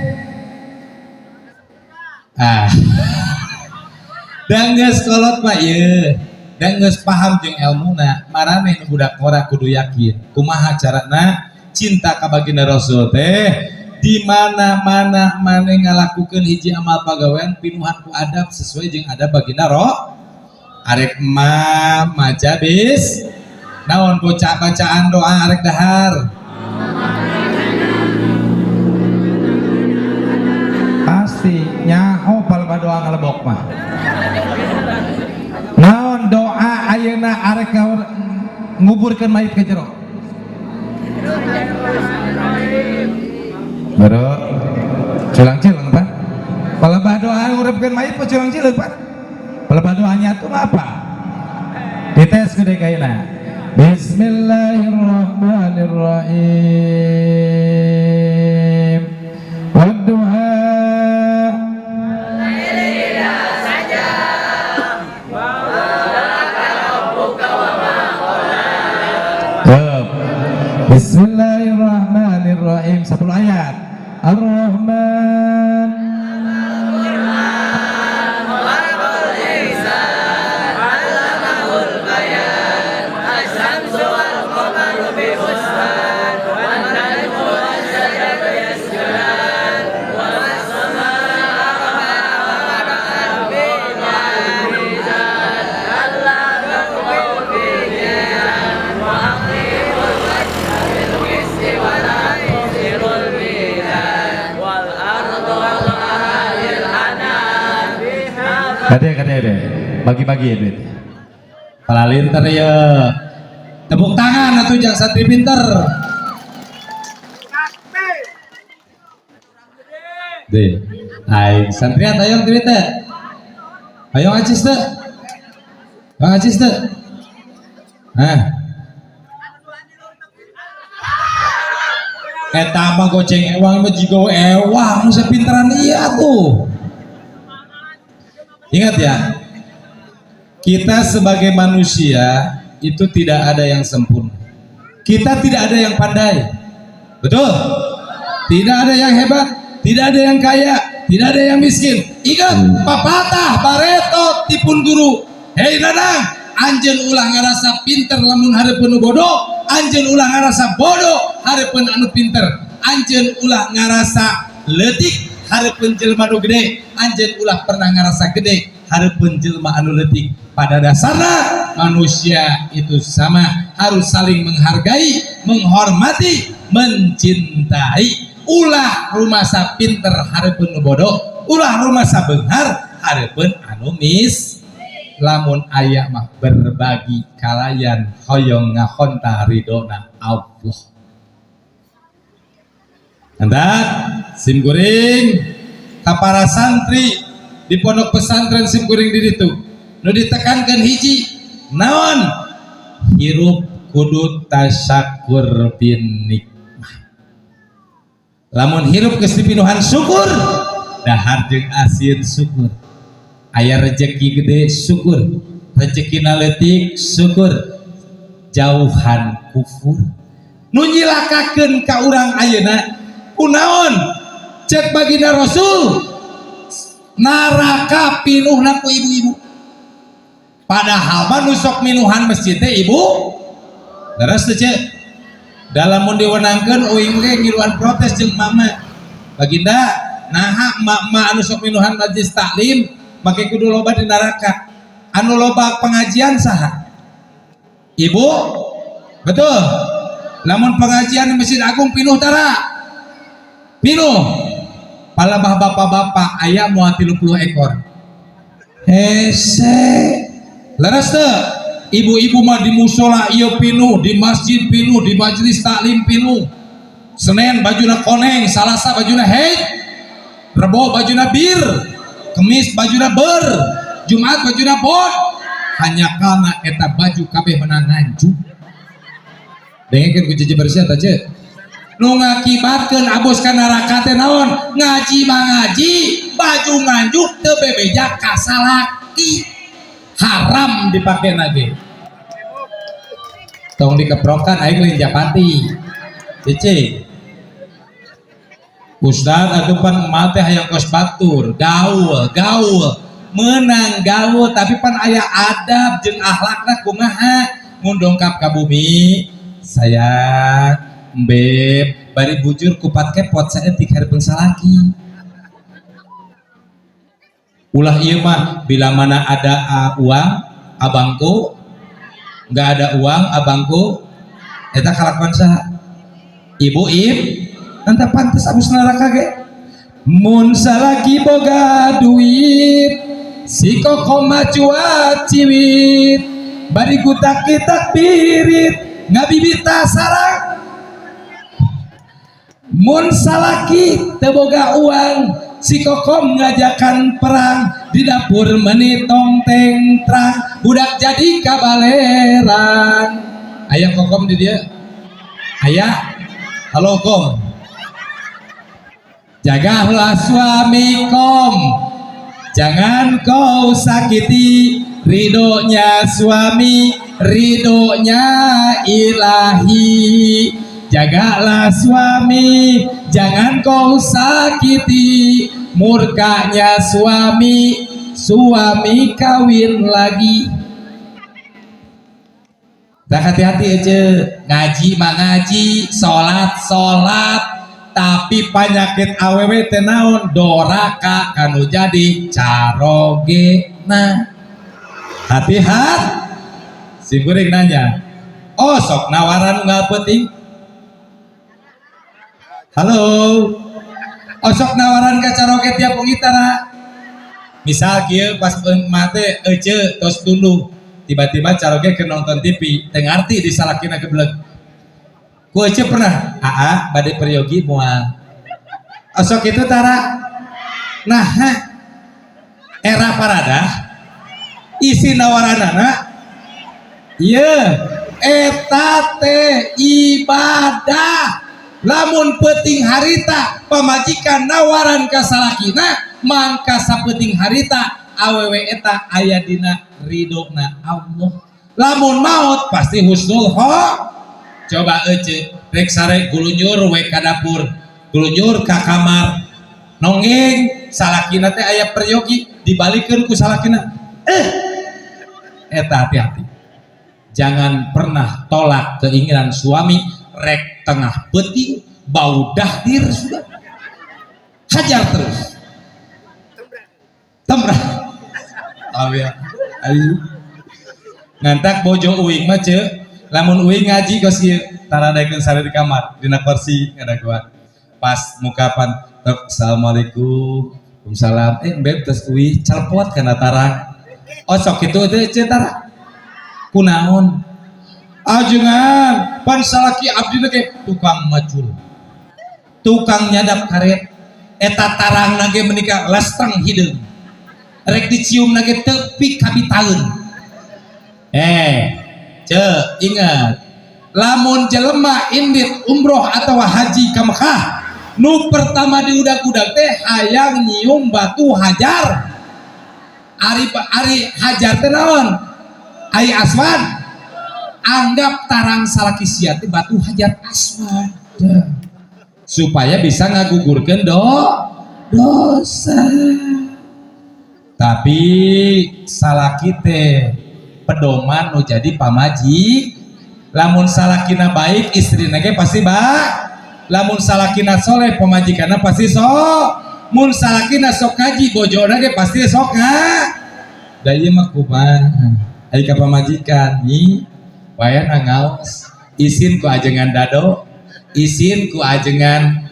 dan geus kolot mah ieu dan geus paham jeung elmuna maraneh nu budak ngora kudu yakin kumaha carana cinta ka baginda Rasul teh di mana-mana maneh ngalakukeun hiji amal pagawean pinuhan ku adab sesuai jeung adab baginda roh arek majabis naon bacaan doa arek dahar pasti nyaho palba doa ngalebok mah naon doa ayeuna arek nguburkeun mayit ke jero baru cilang-cilang pak palebah doa ngurepkeun mayit po cilang-cilang pak palebah doanya itu apa dites gede kaina bismillahirrahmanirrahim wadduha Bismillahirrahmanirrahim 10 ayat Ar-Rahman Kade, bagi-bagi ya duit. Palalinter ya. Tepuk tangan atuh jang santri pinter. Deh, aing santrian ayo duit teh. Ayo ngacis teh. Ngacis teh. Eta mah goceng ewang mah jigo ewang sepinteran iya tuh. Ingat ya, kita sebagai manusia itu tidak ada yang sempurna. Kita tidak ada yang pandai, betul? Tidak ada yang hebat, tidak ada yang kaya, tidak ada yang miskin. Ingat, papatah Pareto tipun guru. Hei Dadang, anjeun ulah ngarasa pinter lamun hareupeun bodoh, anjeun ulah ngarasa bodoh hareupeun anu pinter, anjeun ulah ngarasa leutik hareupeun jelema nu gede, anjeun ulah pernah ngarasa gede hareupeun jelema anu leutik. Pada dasarnya manusia itu sama, harus saling menghargai, menghormati, mencintai. Ulah rumasa pinter hareupeun nu bodoh, ulah rumasa beunghar hareupeun anu mis. Lamun aya mah berbagi kalayan hoyong ngahonta ridona Allah. Andat simkuring ka para santri di pondok pesantren simkuring di ditu nu ditekankan hiji naon hirup kudu tasyakur bin nikmah. Lamun hirup geus dipinuhan syukur, dahar jeung asin syukur. Aya rezeki gede syukur, rezeki leutik syukur, jauhan kufur. Nu nyilakakeun ka urang ayeuna kunaon? Cek baginda Rasul, neraka pinuhna ku ibu-ibu. Padahal mah nu sok minuhan masjid teh ibu. Leres teh cek. Dalam mun diwenangkeun uing ge ngiluan protes jeung mama. Baginda, naha mak-mak anu sok minuhan majlis taklim make kudu loba di neraka. Anu loba pengajian saha? Ibu? Betul. Lamun pengajian di Masjid Agung pinuh tara? Pinuh. Palabah bapak-bapak aya moal 30 ekor. Hese. Leres teu? Ibu-ibu mah di musola ieu pinuh, di masjid pinuh, di majelis taklim pinuh. Senin bajuna koneng, Salasa bajuna heid, Rebo bajuna bir, Kemis bajuna ber, Jumat bajuna bod. Hanya karena eta baju kabeh menang nganjuk. Dengekeun ku jeje bersih eta ce. Nu ngakibatkeun abos ka neraka teh naon? Ngaji mah ngaji, baju nganjuk teu bebejak ka salaki. Haram dipake nage. Tong dikeprokan aing lain japati. Cece. Ustad atuh pan emak teh hayang kos batur, gaul, menang gaul tapi pan aya adab jeung akhlakna kumaha mun dongkap ka bumi. Saya mbeb bari bujur kupat kepot saeutik hareupeun salaki. Ulah ieu mah bila mana ada uang abangku, enggak ada uang abangku, eta kalakuan saha? Ibu anta pantes abus neraka ge. Mun salaki boga duit si kokom macuat ciwit bari kutak kitak pirit ngabibita sarang. Mun salaki teu boga uang si kokom ngajakan perang di dapur menitong tengtrang budak jadi kabaleran. Aya kokom di dia? Aya. Halo kom. Jagalah suami kom, jangan kau sakiti ridhonya suami, ridhonya ilahi. Jagalah suami, jangan kau sakiti murkanya suami, suami kawin lagi. Dah hati-hati aja, ngaji mah ngaji, sholat, tapi penyakit awewe teh naon? Doraka kanu jadi carogena. Hati-hati. Si Guring nanya, oh sok nawaran nggak penting. Halo, osok nawaran ka caroge tiap wengi tara misal kieu pas mate ece tos tunduh tiba-tiba caroge ke nonton TV teu ngarti di salakina gebleg ku ece pernah bade peryogi moal osok itu tara nah era parada isi nawaranana iya eta teh ibadah lamun peuting harita pamajikan nawaran ka salakina mangka sapeting harita awewe eta aya dina ridona Allah lamun maut pasti husnul coba ece rek sare gulunyur we ka dapur gulunyur ka kamar nonggeng salakina teh aya peryogi dibalikeun ku salakina eta hati-hati jangan pernah tolak keinginan suami rek tengah peuting bau dahdir sudah hajar terus tembrah ya ayo ngantak bojo uing mah ceuk lamun uing ngaji geus ieu taradaikeun sare di kamar dina kursi kada kuat pas mukapan assalamualaikum waalaikumsalam beb tos uing calpot kana tarang osok kitu teh ceuk tara kunaon ajengan pan salaki abdi ge tukang macul tukang nyadap karet eta tarang nage menika lestang hideung rek dicium nage tepi kabitaeun ceuk ingat lamun jelema indit umroh atau haji ka Mekah nu pertama diudag-udag teh hayang nyium batu hajar ari hajar teh naon ai aswad anggap tarang salaki sia teh batu hajar aswad supaya bisa ngagugurkeun dosa tapi salaki teh pedoman nu jadi pamaji lamun salakina baik istrina ge pasti lamun salakina soleh pamajikanna pasti sok mun salakina sok kaji bojona ge pasti sok da ieu mah kumaha ai ka pamajikan nyi wayah ngaos izin ku ajengan dado izin ku ajengan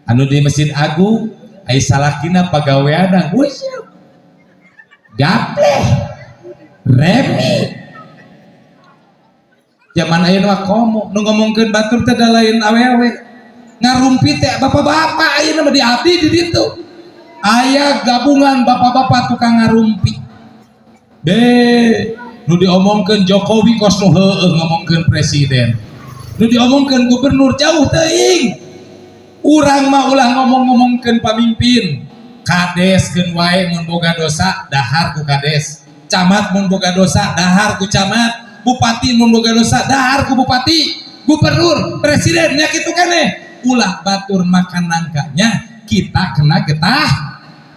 anu di Masjid Agung ai salakina pagaweana wis gapleh remi zaman ayeuna mah komo nu ngomongkeun batur teh da lain awewe ngarumpi teh bapak-bapak ayeuna mah diabdi di ditu aya gabungan bapak-bapak tukang ngarumpi nu diomongkeun Jokowi kos nu heueuh ngomongkeun presiden nu diomongkeun gubernur jauh teuing urang mah ulah ngomongkeun pamimpin kadeskeun wae mun boga dosa dahar ku kades camat mun boga dosa dahar ku camat bupati mun boga dosa dahar ku bupati gubernur presiden nya kitu keneh ulah batur makan nangkanya kita kena getah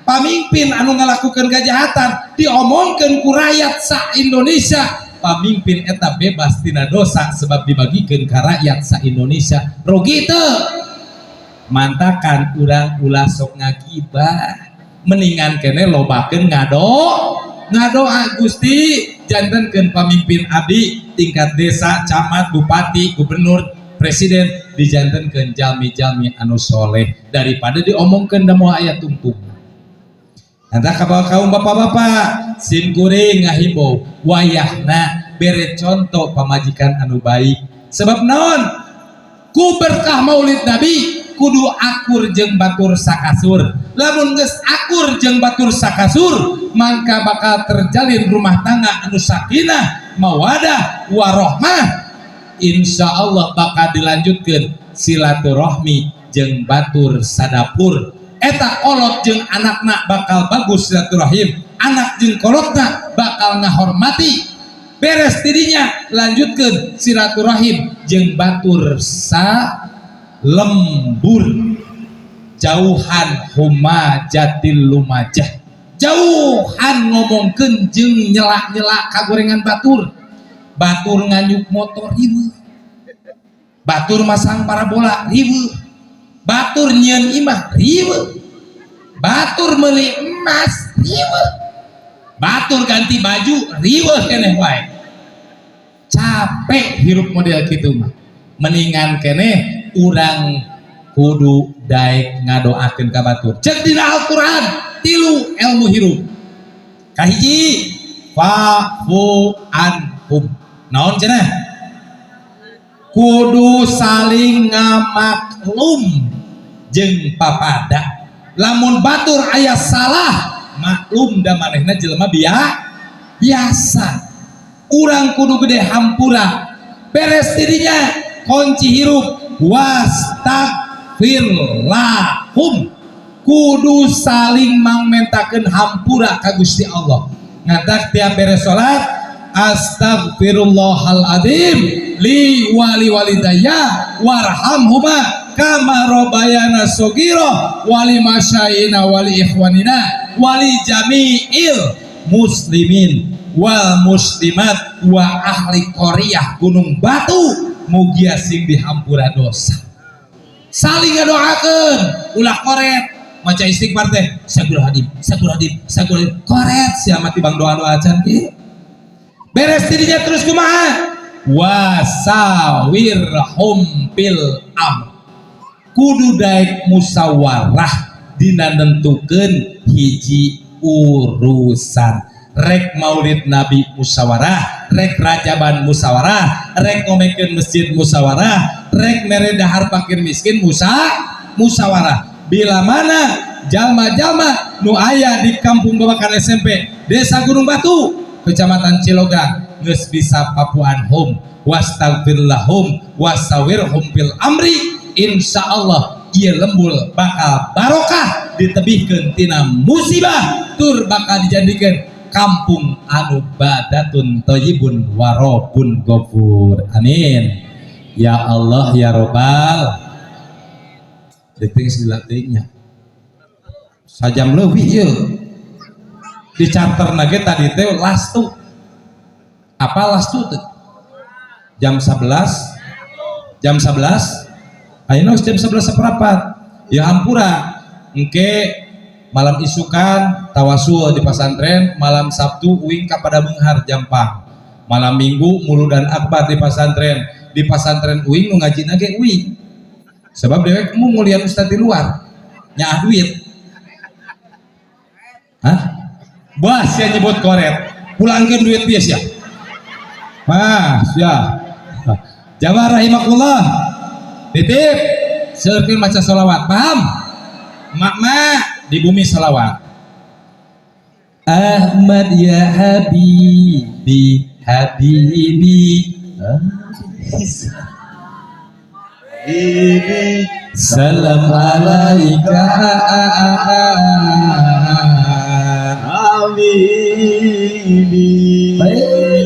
pamimpin anu ngalakukan kejahatan diomongkeun ku rakyat sa Indonesia pamimpin eta bebas tina dosa sebab dibagikeun ka rakyat sa Indonesia rugi teu mantakan urang ulah sok ngagibah mendingan kene lobakeun ngadoa Gusti jantenkeun pamimpin abdi tingkat desa camat bupati gubernur presiden dijantenkeun jalmi-jalmi anu soleh daripada diomongkeun da moal aya tungtung. Anda kaum bapak-bapak sim kuring ngahimbau wayahna bere contoh pamajikan anu baik sebab naon ku berkah maulid nabi kudu akur jeung batur sakasur lamun geus akur jeung batur sakasur mangka bakal terjalin rumah tangga anu sakinah mawadah warahmah insyaallah bakal dilanjutkeun silaturahmi jeung batur sadapur eta kolot jeung anakna bakal bagus silaturahim anak jeung kolotna bakal ngahormati beres tidinya lanjutkeun silaturahim jeung batur sa lembur jauhan humajatil lumajah jauhan ngomongkeun jeung nyela-nyela kagorengan batur nganyuk motor riweuh batur masang parabola riweuh batur nyieun imah riweuh batur meuli emas riweuh batur ganti baju riweuh keneh wae capek hirup model kitu mah mendingan keneh urang kudu daek ngadoakeun ka batur. Cek dina Al-Qur'an 3 ilmu hirup. Kahiji fa'fu anhum. Naon cenah? Kudu saling ngamaklum jeung papada. Lamun batur aya salah, maklum da manehna jelema biasa. Urang kudu gede hampura. Beres dirinya kunci hirup wastagfirlahum. Kudu saling mangmentakeun hampura ka Gusti Allah. Ngadak tiap beres salat astagfirullahaladzim li wali walidayya warhamhuma kama robayana sogiro wali masyayina wali ikhwanina wali jami'il muslimin wal muslimat wa ahli Korea Gunung Batu mugia sing dihampura dosa. Saling ngadoakeun ulah koret maca istighfar teh sagurahadim koret sia mati bang doa-doa acan ki. Beres dirinya terus kumaha? Wasawirhum bil amr. Kudu daek musawarah dina nentukeun hiji urusan. Rek maulid Nabi musawarah, rek rajaban musawarah, rek ngomekeun masjid musawarah, rek mere dahar fakir miskin musawarah. Bila mana jalma-jalma nu aya di kampung Babakan SMP Desa Gunung Batu Kecamatan Cilogang geus bisa papuanhum wastagfirlahum wasawirhum fil amri, insyaallah ieu lembul bakal barokah ditebihkeun tina musibah tur bakal dijadikeun kampung anu badatun thayyibun warabun ghafur. Amin ya Allah ya Rabbal. Deting silatingnya sajam leuwih ieu di charter nage tadi teh lastu apa lastu teh jam 11 ayeuna jam 11 seperempat ya hampura engke malam isukan tawasul di pesantren, malam Sabtu uing ka Padabeunghar Jampang, malam Minggu muludan akbar di pesantren uing nu ngajina ge uing sebab dewek mu mulian ustad di luar nyaah duit. Hah? Bas ya nyebut koret pulangkeun duit biasa ya. Mas ya. Jamaah rahimakumullah. Titip seukeun maca sholawat. Paham? Mak di bumi sholawat. Ahmad ya habibi salam alaika habibi.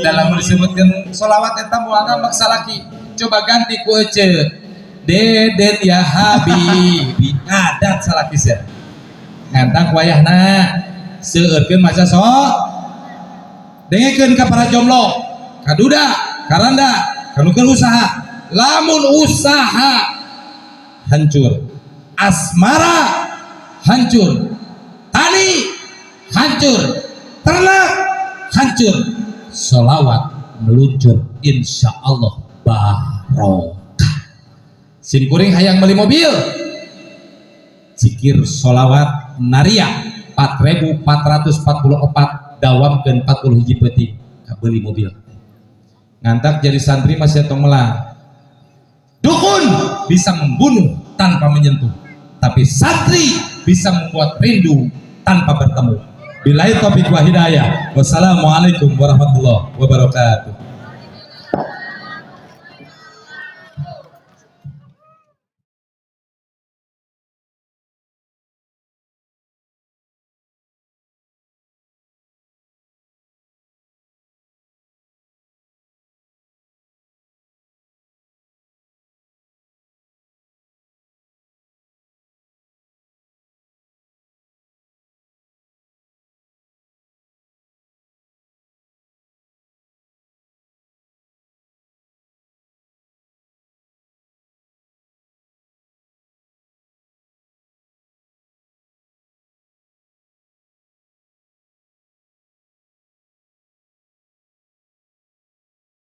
Dalam disebutkan sholawat eta moal maksa laki coba ganti ku ece deden ya habibi ngadat salaki sia ngantang wayahna seueurkeun maca dengekeun ka para jomblo kaduda karanda kanukeun usaha. Lamun usaha hancur, asmara hancur, tani hancur, ternak hancur, sholawat meluncur, insya Allah barokah. Simkuring hayang beli mobil, zikir sholawat naria 4.444 dawamkeun 40 hiji peuting beli mobil. Ngantak jadi santri masih tong melang. Dukun bisa membunuh tanpa menyentuh, tapi santri bisa membuat rindu tanpa bertemu. Billahi taufiq wa hidayah. Wassalamualaikum warahmatullahi wabarakatuh.